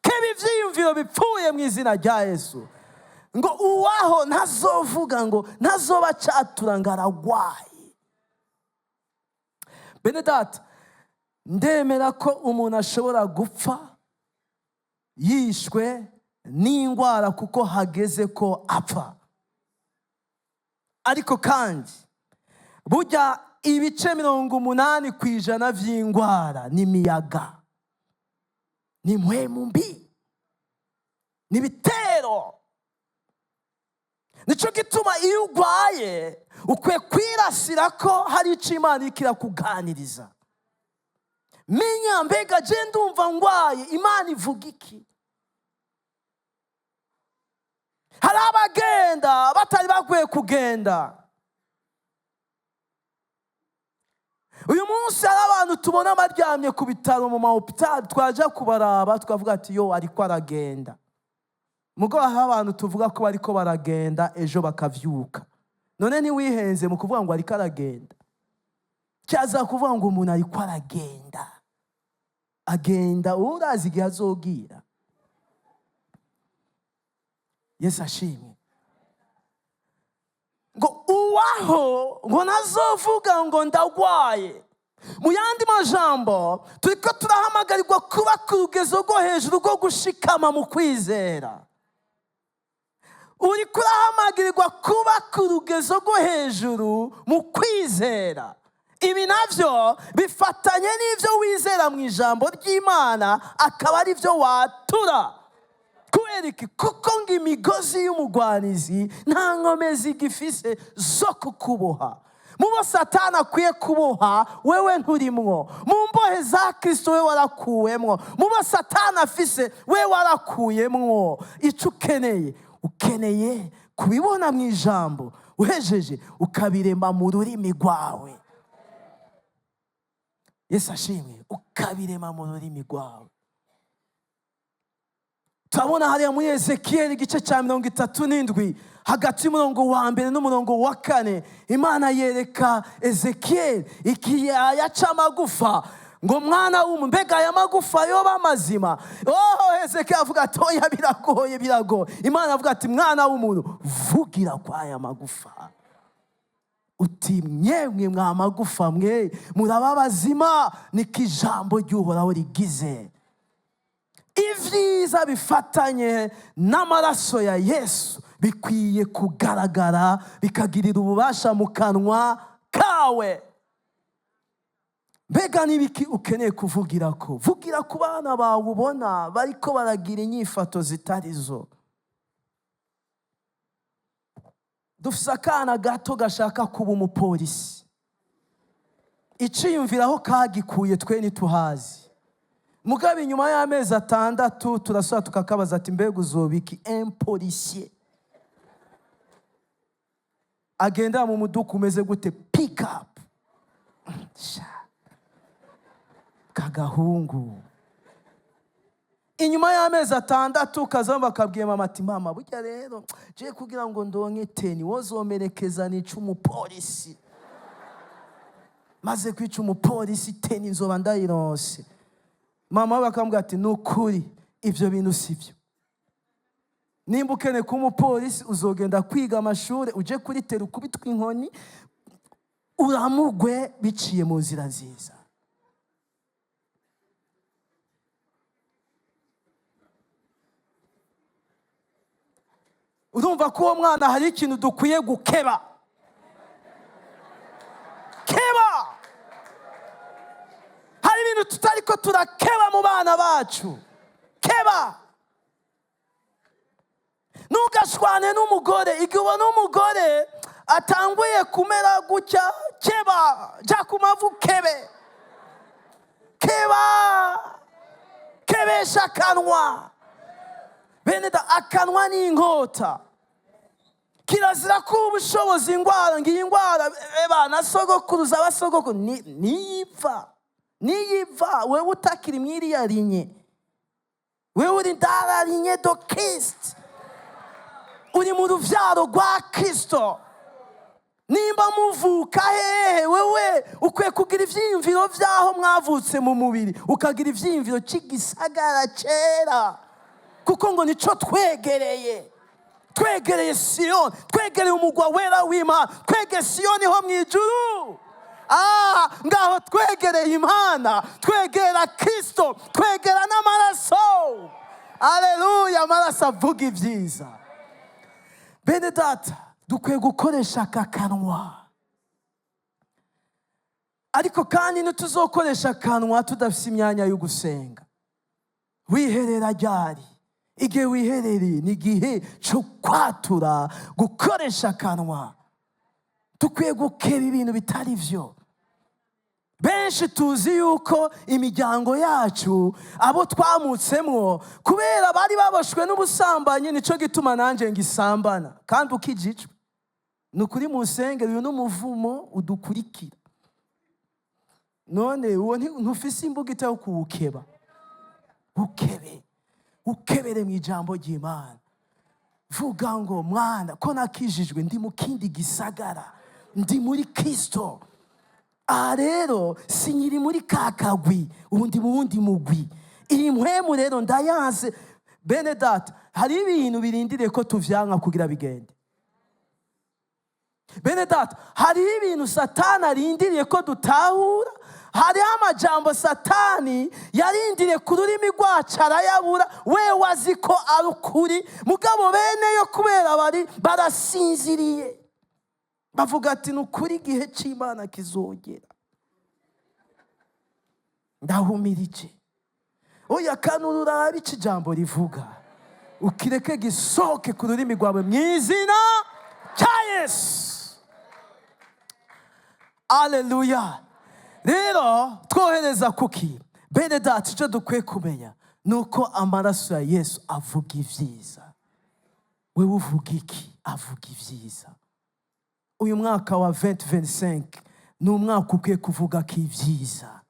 Keba ivyiyumviro bipfuye mu izina rya Yesu. Ngo uwaho ntazovuga ngo ntazoba catura ngo aragwaye. Bene data, ndemera ko umuntu ashobora gupfa yishwe n'ingwara kuko hageze ko apfa. Ariko kandi burya ibice 80% vy'ingwara ni miyaga, ni mpwemu mbi, ni bitero. Nico gituma iyo ugwaye ukwiye kwirasira ko hari ico Imana ikira kuganiriza. Menya mbega je ndumva ngwaye, Imana ivuga iki? Hari abagenda batari bakwiye kugenda. Uyu munsi hari abantu tubona abaryamye ku bitaro mu mahopitali, twaja kubaraba tukavuga ati yo ariko aragenda. Mugo hari abantu tuvuga ko bariko baragenda ejo bakavyuka. None ni wihenze mu kuvuga ngo ariko aragenda. Cyaza kuvuga ngo umuntu ariko aragenda. Agenda urazi igihe azogira. Yesu ashimwe. Ngo uwaho ngo nazovuga ngo ndagwaye. Mu yandi majambo turiko turahamagarirwa kuba ku rugezo rwo hejuru rwo gushikama mu kwizera. Uri kurahamagirirwa kuba ku rugezo rwo hejuru mu kwizera. Ibi navyo bifatanye n'ivyo wizera mu ijambo ry'Imana, akaba ari vyo watura. Kueriki kuko ngo imigozi y'umugwanizi nta nkomezi igifise zo kukuboha. mu bo satani akwiye kuboha wewe nturimwo, mu mbohe za Kristo wewe warakuwemwo, mu bo satani afise wewe warakuyemwo. Icyo ukeneye kubibona mu ijambo, uhejeje ukabirema mu rurimi rwawe. Yesu ashimwe, ukabirema mu rurimi rwawe. Turabona hariya muri Ezekiyeli igice cya 37 hagati y'umurongo wa mbere n'umurongo wa 4, Imana yereka Ezekiyeli ikiyaya c'amagufa ngo mwana w'umuntu, mbega aya magufa yoba mazima? Ezekiyeli avuga ati oya, biragoye. Imana avuga ati mwana w'umuntu, vugira kwa aya magufa uti mwemwe mwa magufa mwe muraba bazima, niko ijambo ry'Uhoraho rigize. Ivyiza bifatanye n'amaraso ya Yesu bikwiye kugaragara, bikagirira ububasha mu kanwa kawe. Mbega nibiki ukeneye kuvugirako? Vugira ku bana bawe ubona bariko baragira inyifato zitarizo. Dufise akana gato gashaka kuba umupolisi, iciyumviraho kagikuye twe ntituhazi. Mugabo inyuma y'amezi 6 turasubira tukakabaza ati mbega uzobiki policier agenda mu muduka umeze gute? Pick up kagahungu. Inyuma y'amezi 6 kazamba kabwiye mama ati mama, burya rero je kugira ngo ndonke 10 wozomerekeza nica umupolisi, maze kwica umupolisi 10 nzoba ndayironse. Mama bakambwira ati nukuri ivyo bintu sivyo. Nimba ukeneye kuba umupolisi uzogenda kwiga amashuri, uje kuri tera ukubitwa inkoni uramugwe biciye mu nzira nziza. Urumva ko uwo mwana hari ikintu dukwiye gukeba. Hari ibintu tutariko turakeba mu bana bacu. Keba. Ntugashwane n'umugore. Igihe ubona umugore atanguye kumera gutya, keba, jya ku mavu kebe. Kebesha akanwa. Bene da, akanwa ni inkota. Kirazira ko ubushobozi ingwara, ngiyi ingwara bana sogokuruza abasogokuru niyiva wewe utakiri mwiri yarinye, wewe uri ndararinye do Kristo, uri mu ruvyaro rwa Kristo. Nimba muvuka hehe, wewe ukwiye kugira ivyiyumviro vyaho mwavutse mu mubiri, ukagira ivyiyumviro c'igisagara cera, kuko ngo nico twegereye Siyoni, twegereye umugwa wera w'Imana, twegereye Siyoni ho mwijuru. Ngaho twegereye Imana, twegera Kristo, twegera n'amaraso. Haleluya, amaraso avuga ivyiza. Bene data, dukwiye gukoresha aka kanwa. Ariko kandi ntituzokoresha akanwa tudafise imyanya yo gusenga. Wiherera ryari? Igihe wiherereye ni igihe cyo kwatura, gukoresha akanwa. Dukwiye gukeba ibintu bitari vyo. Benshi tuzi yuko imiryango yacu abo twamutsemwo kubera bari baboshwe n'ubusambanyi, nico gituma nanje ngisambana. Kandi ukijijwe nukuri mu nsengero, uyu n'umuvumo udukurikira. None uwo ntufise imbuga itaho kuwukeba. Ukebere mu ijambo ry'Imana. Vuga ngo mwana, ko nakijijwe ndi mu kindi gisagara, ndi muri Kristo. Rero sinyiri muri kakagwi, ubundi mu wundi mugwi. Iyi mpwemu rero ndayanse. Bene data, hari ibintu birindiriye ko tuvyanka kugira bigende. Bene data, hari ibintu Satani arindiriye ko dutahura. Hari amajambo Satani yarindiriye ku rurimi rwacu arayabura. We wazi ko ari ukuri, mugabo bene yo kubera barasinziriye, bavuga ati nukuri igihe c'Imana kizogera. Ndahumirije. Oya kanurura bici jambo rivuga, ukireke gisoke ku rurimi rwawe mu izina rya Yesu. Haleluya. Rero twohereza kuki bene data, icyo dukwiye kumenya ni uko amaraso ya Yesu avuga ibyiza. Wewe uvuga iki? Avuga ibyiza. Uyu mwaka wa 2025 ni umwaka ukwiye kuvuga ko ibyiza.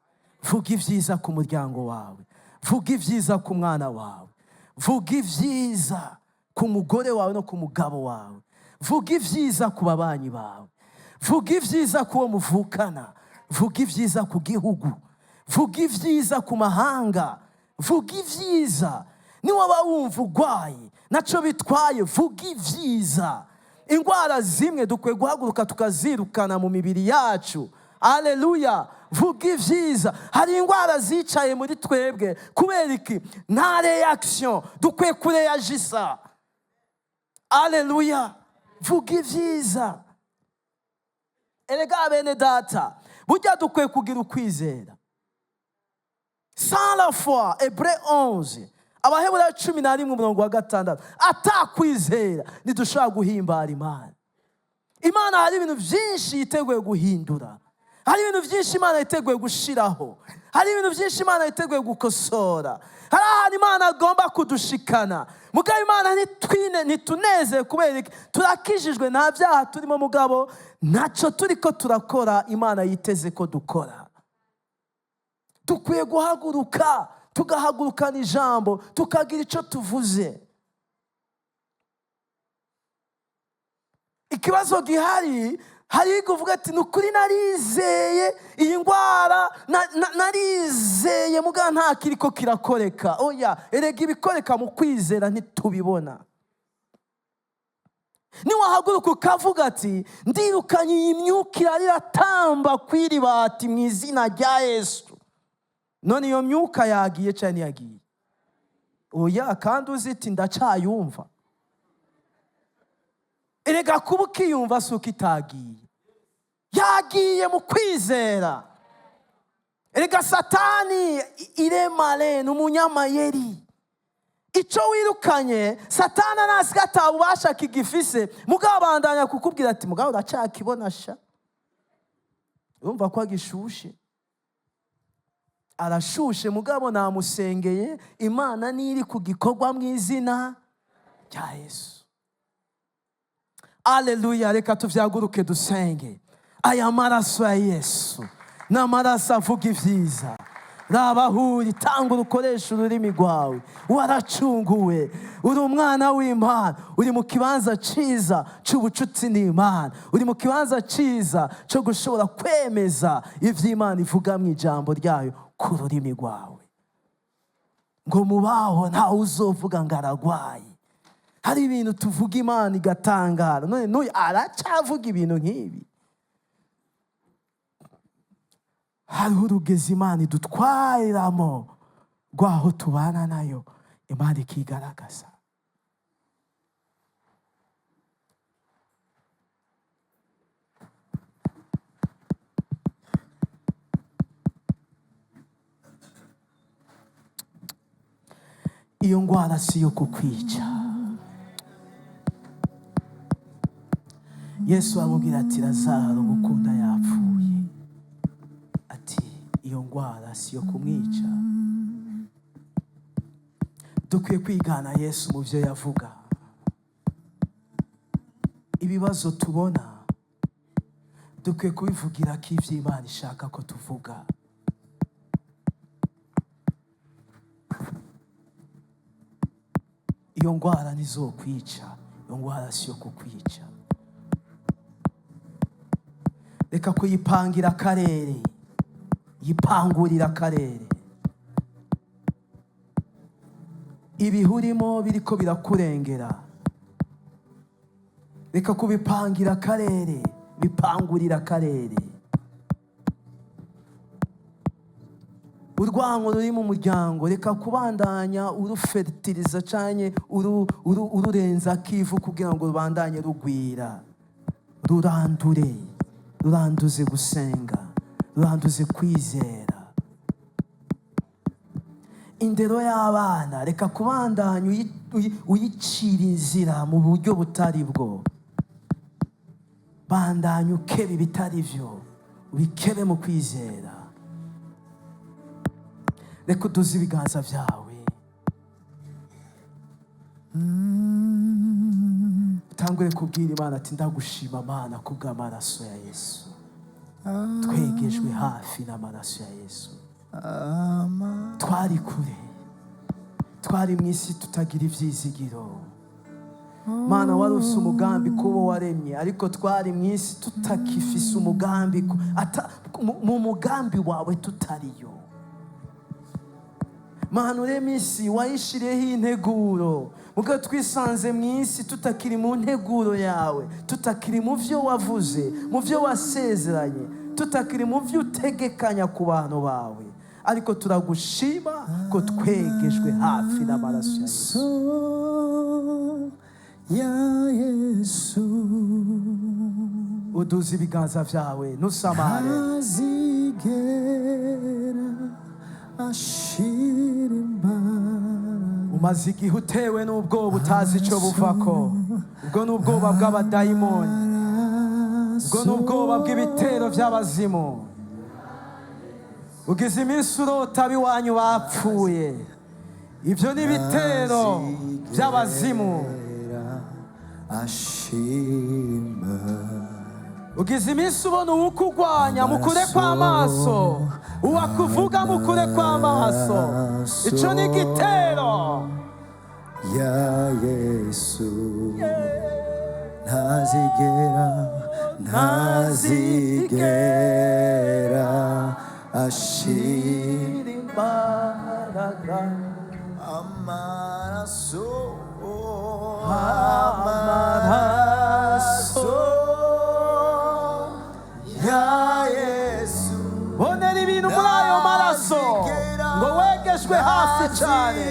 Vuga ibyiza ku muryango wawe, vuga ibyiza ku mwana wawe, vuga ibyiza ku mugore wawe no ku mugabo wawe, vuga ibyiza ku babanyi bawe, vuga ibyiza ku wo muvukana, vuga ibyiza ku gihugu, vuga ibyiza ku mahanga, vuga ibyiza. Niwaba wumva urwaye nacyo bitwaye, vuga ibyiza. Indwara zimwe dukwiye guhaguruka tukazirukana mu mibiri yacu. Haleluya. Vuga ibyiza. Hari indwara zicaye muri twebwe kubera iki? Nta reaction. Dukwiye kureyagisa. Haleluya. Vuga ibyiza. Erega bene data, burya dukwiye kugira ukwizera. Sans la foi, Hébreux 11, Abaheburayo 11:6, atakwizera ntidushobora guhimbara Imana. Imana hari ibintu byinshi yiteguye guhindura, hari ibintu byinshi Imana yiteguye gushiraho, hari ibintu byinshi Imana yiteguye gukosora, hari ahantu Imana agomba kudushikana. Mugabo Imana ntituneze kubera iki? Turakijijwe, nta byaha turimo, mugabo ntacyo turiko turakora Imana yiteze ko dukora. Dukwiye guhaguruka, tugahagurukana ijambo, tukagira icyo tuvuze. Ikibazo gihari, hari kuvuga ati nukuri narizeye iyi ndwara, narizeye muga nta kiriko kirakoreka. Oya, erega ibikoreka mu kwizera ntitubibona. Niwahaguruka ukavuga ati ndirukanye iyi myuka iraratamba kwiribati mu izina rya Yesu, none iyo myuka yagiye cyane yagiye? Oya, kandi uziti ndacayumva. Erega kuba ukiyumva si uko itagiye, yagiye mu kwizera. Erega Satani iremare, ni umunyamayeri. Icyo wirukanye Satani nasiga atabubasha kigifise, mugabo abandanya kukubwira ati mugabo uracakibona sha. Urumva ko agishushe, arashushe, mugabo namusengeye, Imana niri ku gikorwa mu izina rya Yesu. Haleluya. Reka tuvyaguruke dusenge. Aya maraso ya Yesu ni amaraso avuga ibyiza. Raba huri, tanga urukoresha ururimi rwawe. Waracunguwe, uri umwana w'Imana, uri mu kibanza ciza c'ubucuti n'Imana, uri mu kibanza ciza cyo gushobora kwemeza ivy'Imana ivuga mu ijambo ryayo ku rurimi rwawe. Ngo mubaho ntawe uzovuga ngo aragwaye. Hari ibintu tuvuga Imana igatangara, none n'uyu aracavuga ibintu nk'ibi. Hariho urugezi Imana idutwariramo rwaho tubana nayo, Imana ikigaragaza. Iyo ndwara si yo kukwica. Yesu amubwira ati Lazaro gukunda yapfuye, ati iyo ndwara si yo kumwica. Dukwiye kwigana Yesu mu byo yavuga. Ibibazo tubona dukwiye kubivugira ko iby'Imana ishaka ko tuvuga. Iyo ndwara ntizokwica, iyo ndwara si yo kukwica. Reka kuyipangira akarere, yipangurira akarere. Ibihurimo biriko birakurengera, reka kubipangira akarere, bipangurira akarere. Urwango ruri mu muryango, reka kubandanya urufertiliza cyane ururenza kivu kugira ngo rubandanye rugwira. Rurandure, ruranduze gusenga, ruranduze kwizera. Indero y'abana, reka kubandanya uyicira inzira mu buryo butari bwo. Bandanya ukeba ibitari byo, ubikebe mu kwizera. Reka uduze ibiganza byawe, utangure kubwira Imana ati ndagushima Mana kubw'amaraso ya Yesu. Twegejwe hafi n'amaraso ya Yesu. Twari kure, twari mu isi tutagira ibyizigiro. Mana warose umugambi kubo waremye, ariko twari mu isi tutakifise umugambi, mu mugambi wawe tutariyo. Mana uremye isi wayishiriyeho integuro, ubwo twisanze mu isi tutakiri mu nteguro yawe, tutakiri mu byo wavuze, mu byo wasezeranye, tutakiri mu byo utegekanya ku bantu bawe, ariko turagushima ko twegejwe hafi n'amaraso ya Yesu. Uduze ibiganza byawe ntusamare. Umaze igihe utewe n'ubwoba utazi icyo buvako. Ubwo ni ubwoba bw'abadayimoni, ubwo ni ubwoba bw'ibitero by'abazimu. Ugize iminsi urota ab'iwanyu bapfuye, ibyo ni ibitero by'abazimu. Ugize iminsi ubona uwukugwanya mukure kw'amaso, uwakuvuga mukure kw'amaso. Icyo ni igitero ya Yesu. ntazigera ashira imbaraga. Amaraso ya Yesu. Bonera ibintu muri ayo maraso ngo wegeshwe hafi cyane.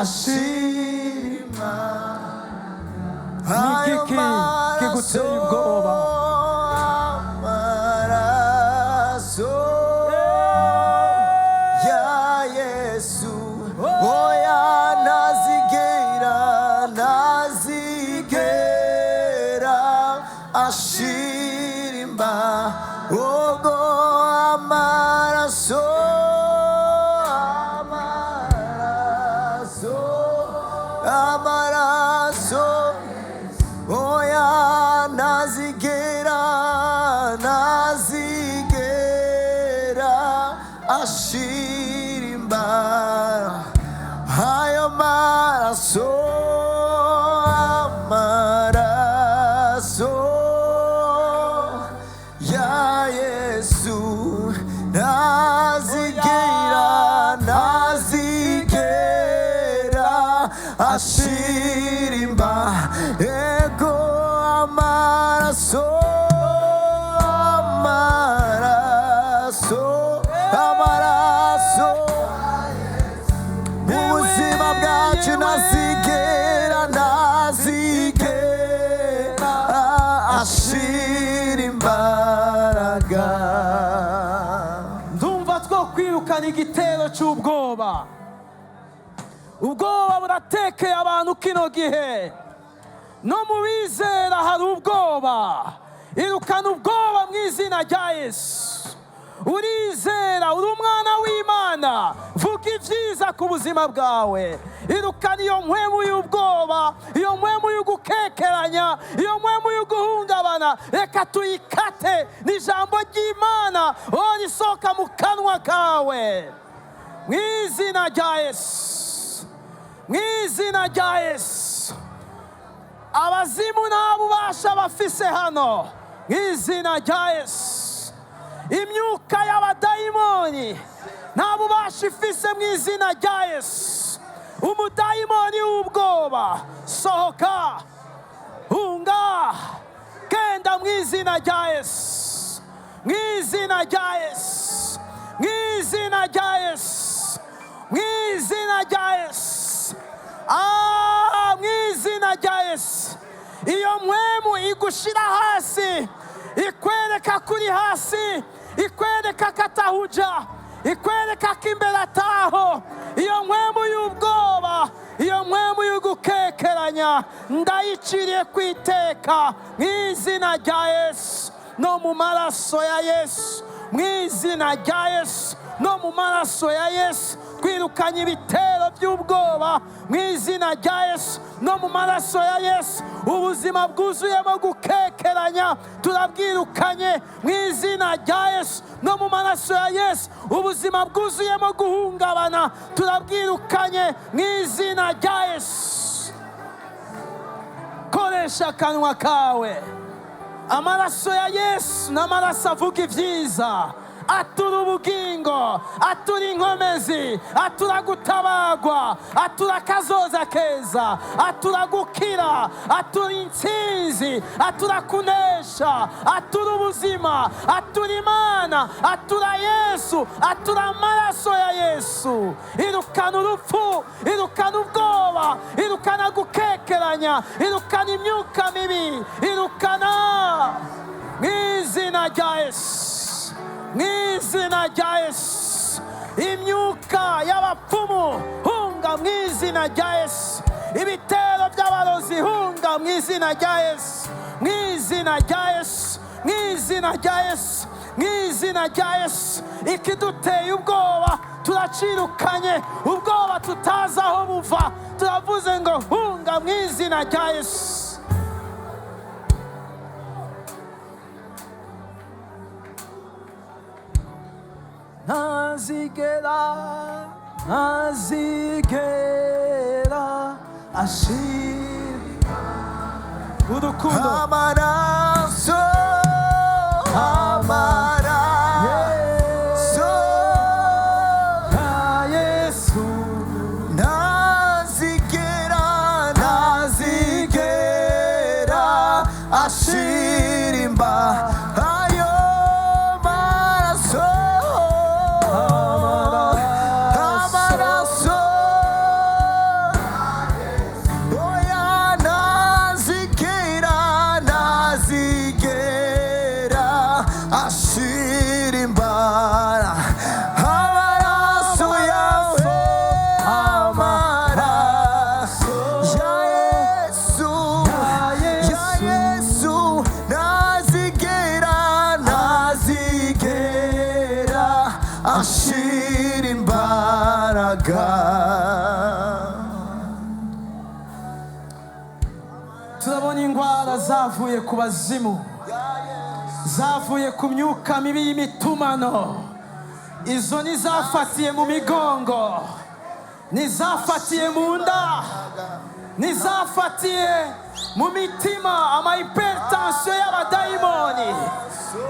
Ashima n'igiki kiguteye ubwoba. Amaraso ya Yesu. Oya ntazigera ashira imbaraga. Ogo amaraso oya ntazigera ashira imbaraga. Ayo maraso ya Yesu ntazigera ashira imbaraga. Ego amaraso mu buzima bwacu ntazigera ashira imbaraga. Ndumva two kwirukana igitero cy'ubwoba. Ubwoba buratekeye abantu kino gihe, no mu bizera hari ubwoba. Irukana ubwoba mu izina rya Yesu. Urizera, uri umwana w'Imana, vuga ibyiza ku buzima bwawe. Irukana iyo mpwemu y'ubwoba, iyo mpwemu y'ugukekeranya, iyo mpwemu y'uguhungabana. Reka tuyikate n'ijambo ry'Imana risohoka mu kanwa kawe, mu izina rya Yesu, mu izina rya Yesu. Abazimu nta bubasha bafise hano, mu izina rya Yesu. Imyuka y'abadayimoni nta bubasha ifise mu izina rya Yesu. Umudayimoni w'ubwoba sohoka, hunga, genda mu izina rya Yesu, mu izina rya Yesu, mu izina rya Yesu, mu izina rya Yesu. Mu izina rya Yesu. Iyo mpwemu igushira hasi, ikwereka kuri hasi, ikwereka katahuja, ikwereka kimbere ataho. Iyo mpwemu y'ubwoba, iyo mpwemu y'ugukekeranya, ndayiciriye kwiteka mu izina rya Yesu. no mu maraso ya Yesu, mu izina rya Yesu, no mu maraso ya Yesu. Twirukanye ibitero by'ubwoba mu izina rya Yesu, no mu maraso ya Yesu. Ubuzima bwuzuyemo gukekeranya turabwirukanye mu izina rya Yesu, no mu maraso ya Yesu. Ubuzima bwuzuyemo guhungabana turabwirukanye mu izina rya Yesu. Koresha akanwa kawe. Amaraso ya Yesu n'amaraso avuga ibyiza, atura ubugingo, atura inkomezi, atura gutabagwa, atura kazoza keza, atura gukira, atura intsinzi, atura kunesha, atura ubuzima, atura Imana, atura Yesu, atura amaraso ya Yesu. Irukana urupfu, irukana ubwoba, irukana gukekeranya, irukana imyuka mibi, irukana mu izina rya Yesu, mu izina rya Yesu. Imyuka y'abapfumu hunga mu izina rya Yesu. Ibitero by'abarozi hunga mu izina rya Yesu, mu izina rya Yesu, mu izina rya Yesu, mu izina rya Yesu. Ikiduteye ubwoba turacirukanye, ubwoba tutazi aho buva turavuze ngo hunga mu izina rya Yesu. Nazigera ashira urukundo. Amaraso, amaraso ya Yesu, nazigera, nazigera ashira imba. Turabona indwara zavuye ku bazimu, zavuye ku myuka mibi y'imitumano. Izo nizafatiye mu migongo, nizafatiye mu nda, nizafatiye mu mitima, amahypertension y'abadayimoni.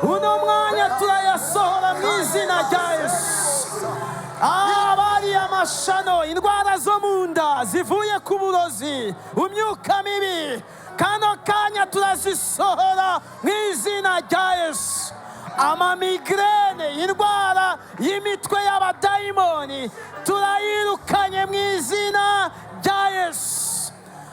Uno mwanya turayasohora mu izina rya Yesu. Abari amashano, indwara zo mu nda zivuye ku burozi, imyuka mibi, kano kanya turazisohora mu izina rya Yesu. Amamigrene, indwara y'imitwe y'abadayimoni, turayirukanye mu izina rya Yesu.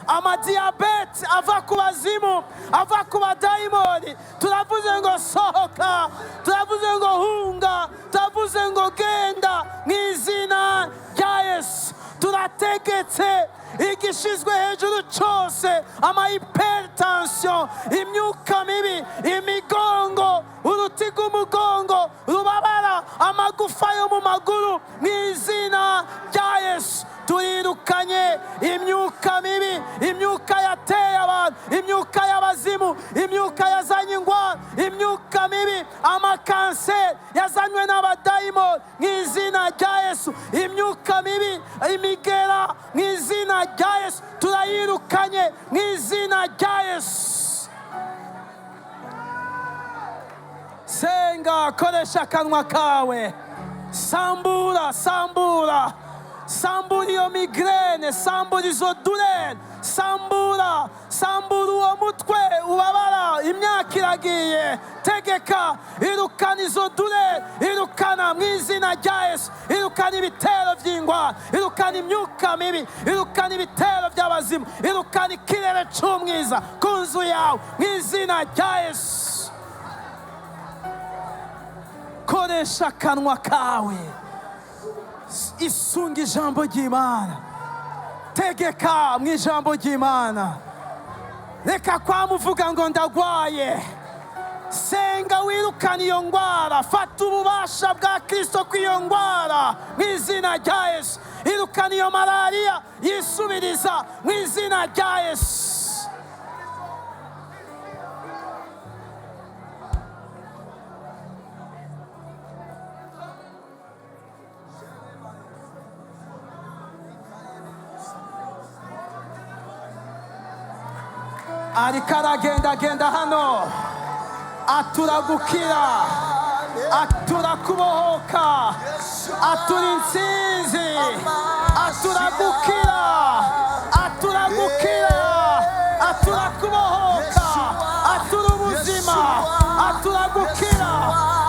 Amadiyabete ava ku bazimu, ava ku badayimoni, turavuze ngo sohoka, turavuze ngo hunga, turavuze ngo genda mu izina rya Yesu. Turategetse igishizwe hejuru cyose, amahypertension, imyuka mibi, imigongo, urutiga umugongo rubabara, amagufa yo mu maguru, mu izina rya Yesu. Turirukanye imyuka mibi, imyuka yateye abantu, imyuka y'abazimu, imyuka yazanye ingwara, imyuka mibi, amakanseri yazanywe n'abadayimoni, mu izina rya Yesu. Imyuka mibi, imigera, mu izina rya Yesu turayirukanye mu izina rya Yesu. Senga, koresha akanwa kawe, sambura, sambura, sambura iyo migrene, sambura izo douleur, sambura, sambura uwo mutwe ubabara, imyaka iragiye. Tegeka, irukana izo douleur, irukana mu izina rya Yesu. Irukana ibitero by'ingwara, irukana imyuka mibi, irukana ibitero by'abazimu, irukana ikirere cy'umwiza ku nzu yawe mu izina rya Yesu. Koresha akanwa kawe, isunga ijambo ry'Imana, tegeka mu ijambo ry'Imana. Reka kwamuvuga ngo ndagwaye, senga wirukana iyo ndwara, fata ububasha bwa Kristo kw'iyo ndwara mu izina rya Yesu. Irukana iyo malariya yisubiriza mu izina rya Yesu. Ariko aragendagenda hano, atura gukira, atura kubohoka, atura intsinzi, atura gukira, atura gukira, atura kubohoka, atura ubuzima, atura gukira.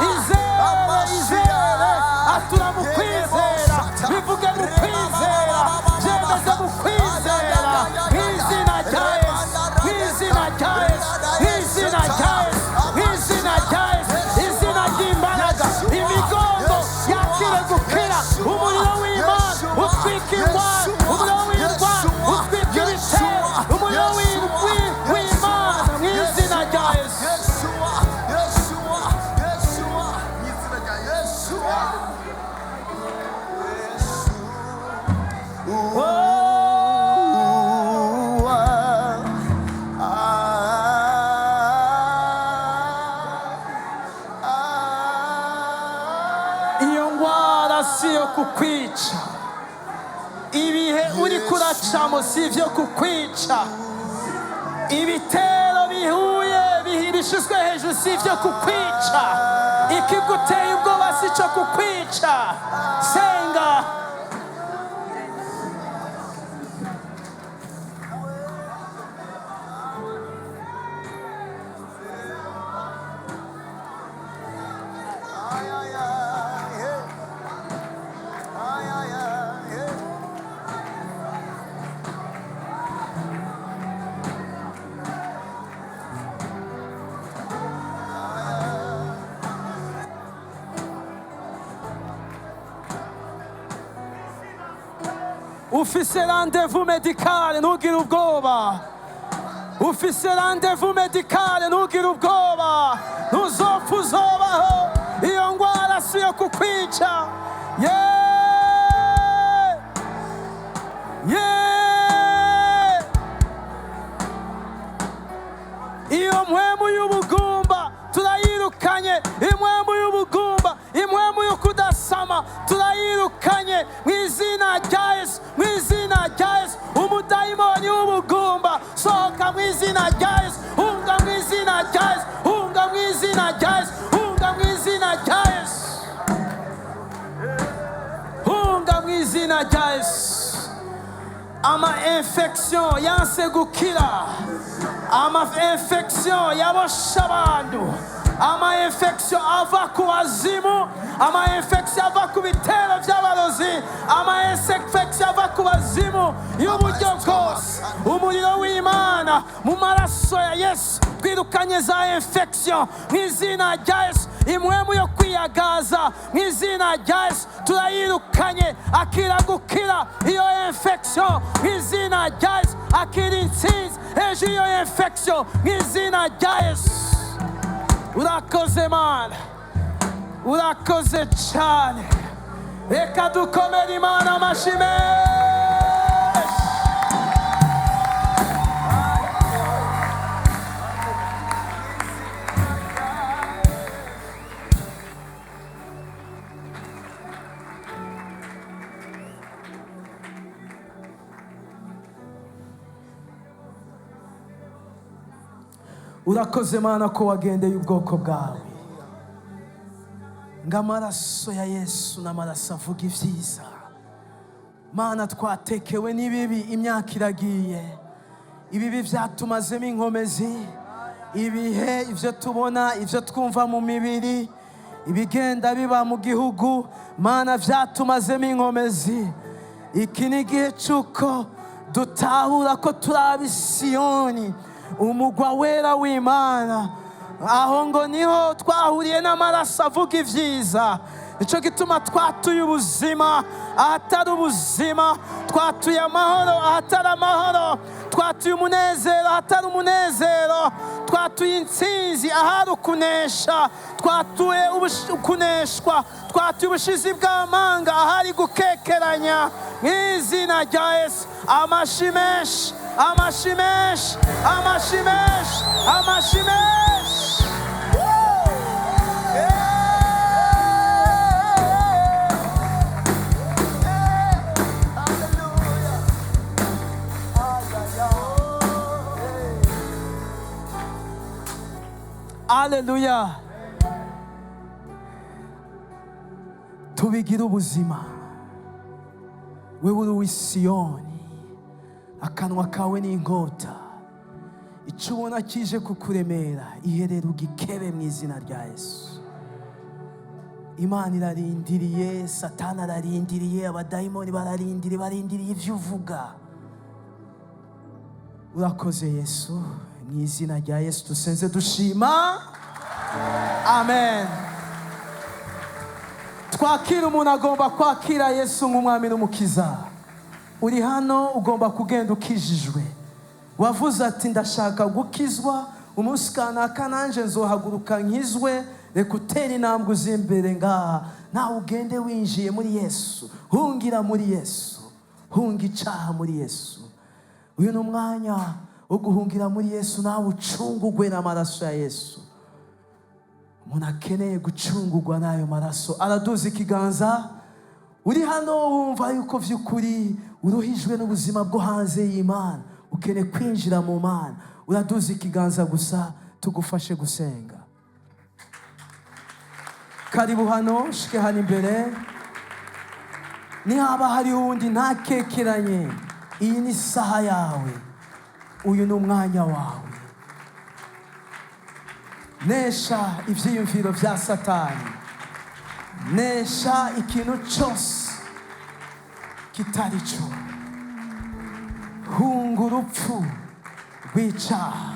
Izere, izere, atura mu kwizera, bivuge mu kwizera, byemeze mu kwizera, mu izina rya Yesu, mu izina rya Yesu, mu izina rya Yesu, mu izina rya Yesu, izina ry'imbaraga, imigongo yakire gukira, umuriro w'Imana utwika indwara, umuriro w'indwara utwika ibitero, umuriro w'Imana mu izina rya Yesu. Iyo ndwara si iyo kukwica, ibihe uri kuracamo si ibyo kukwica, ibitero bihuye bishizwe hejuru si ibyo kukwica, ikiguteye ubwoba si cyo kukwica. Senga. Ufise rendez-vous médical, ntugire ubwoba. Ufise rendez-vous médical, ntugire ubwoba. Ntuzopfa, uzobaho. Iyo ndwara si iyo kukwica. Yeah! Yeah! Iyo mpwemu y'ubugumba turayirukanye, impwemu y'ubugumba, impwemu yo kudasama turayirukanye mu izina rya Yesu, mu izina rya Yesu. Umudayimoni w'ubugumba sohoka mu izina rya Yesu, hunga mu izina rya Yesu, hunga mu izina rya Yesu, hunga mu izina rya Yesu, hunga mu izina rya Yesu. Ama infection yanse gukira, ama infection yabosha abantu, ama infection ava ku bazimu, ama infection ava ku bitero by'abarozi, ama infection ava ku bazimu y'uburyo bwose. Umuriro w'Imana mu maraso ya Yesu twirukanye za infection mu izina rya Yesu. Impwemu yo kwiyagaza mu izina rya Yesu turayirukanye, akira gukira iyo infection mu izina rya Yesu, akira intsinzi hejuru iyo infection mu izina rya Yesu. Urakoze Mana, urakoze cyane. Reka dukomere Imana amashyi menshi. Urakoze Mana ko wagendeye ubwoko bwawe, ng'amaraso ya Yesu n'amaraso avuga ivyiza. Mana twatekewe n'ibibi, imyaka iragiye, ibibi vyatumazemo inkomezi, ibihe ivyo tubona, ivyo twumva mu mibiri, ibigenda biba mu gihugu, Mana vyatumazemo inkomezi. Iki ni igihe c'uko dutahura ko turi ab'i Siyoni, umugwa wera w'Imana. Aho ngo niho twahuriye n'amaraso avuga ivyiza. Nico gituma twatuye ubuzima ahatari ubuzima, twatuye amahoro ahatari amahoro, twatuye umunezero ahatari umunezero, twatuye intsinzi ahari ukunesha, twatuye kuneshwa, twatuye ubushizi bw'amanga ahari gukekeranya. Mu izina rya Yesu, amashyi menshi, amashyi menshi, amashyi menshi, amashyi menshi. Haleluya. Tubigira ubuzima. Wewe uri uw'Isiyoni, akanwa kawe ni inkota, icyo ubona kije kukuremera iherera ugikebe mu izina rya Yesu. Imana irarindiriye, Satani ararindiriye, abadayimoni bararindiriye ibyo uvuga. Urakoze Yesu, mu izina rya Yesu dusenze dushima. Amen. Twakira umuntu agomba kwakira Yesu nk'umwami n'umukiza. Uri hano ugomba kugenda ukijijwe. Wavuze ati ndashaka gukizwa, umunsi kanaka nanje nzohaguruka nkizwe, reka utere intambwe uzi imbere ngaha. Nawe ugende winjiye muri Yesu, hungira muri Yesu, hunga icyaha muri Yesu. Uyu ni umwanya wo guhungira muri Yesu, nawe ucungugwe n'amaraso ya Yesu. Umuntu akeneye gucungurwa n'ayo maraso araduza ikiganza. Uri hano wumva yuko vy'ukuri uruhijwe n'ubuzima bwo hanze y'Imana, ukeneye kwinjira mu Mana, uraduza ikiganza gusa tugufashe gusenga. Karibu hano, shike hano imbere. Nihaba hari undi ntakekeranye, iyi ni saha yawe, uyu ni umwanya wawe. Nesha ivyiyumviro vya Satani, nesha ikintu cyose kitari cyo, hunga urupfu rw'icyaha.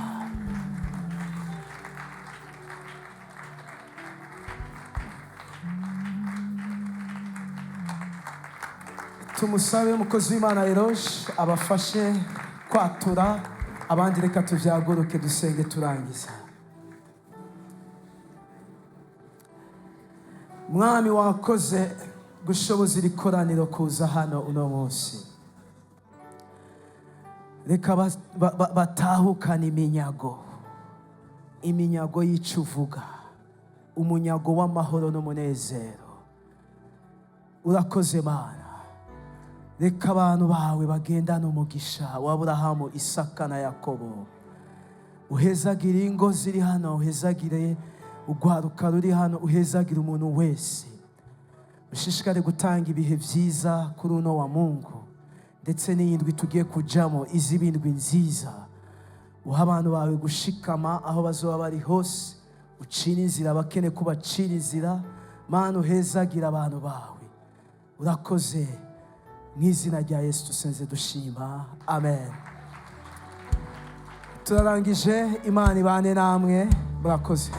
Tumusabe umukozi w'Imana Eroge abafashe kwatura, abandi reka tuvyaguruke dusenge turangiza. Mwami wakoze gushoboza iri koraniro kuza hano uno munsi. Reka batahukana iminyago y'icyo uvuga, umunyago w'amahoro n'umunezero. Urakoze Mana. Reka abantu bawe bagendana umugisha wa Aburahamu, Isaka na Yakobo. Uhezagire ingo ziri hano, uhezagire ugwaruka ruri hano, uhezagire umuntu wese. Ushishikare gutanga ibihe byiza kuri uno wa Mungu, ndetse n'iyindwi tugiye kujamo izibindwi nziza. Uha abantu bawe gushikama aho bazoba bari hose, ucira inzira abakene kubacira inzira. Mana uhezagire abantu bawe. Urakoze, mu izina rya Yesu dusenze dushima. Amen. Turarangije. Imana ibane namwe. Murakoze.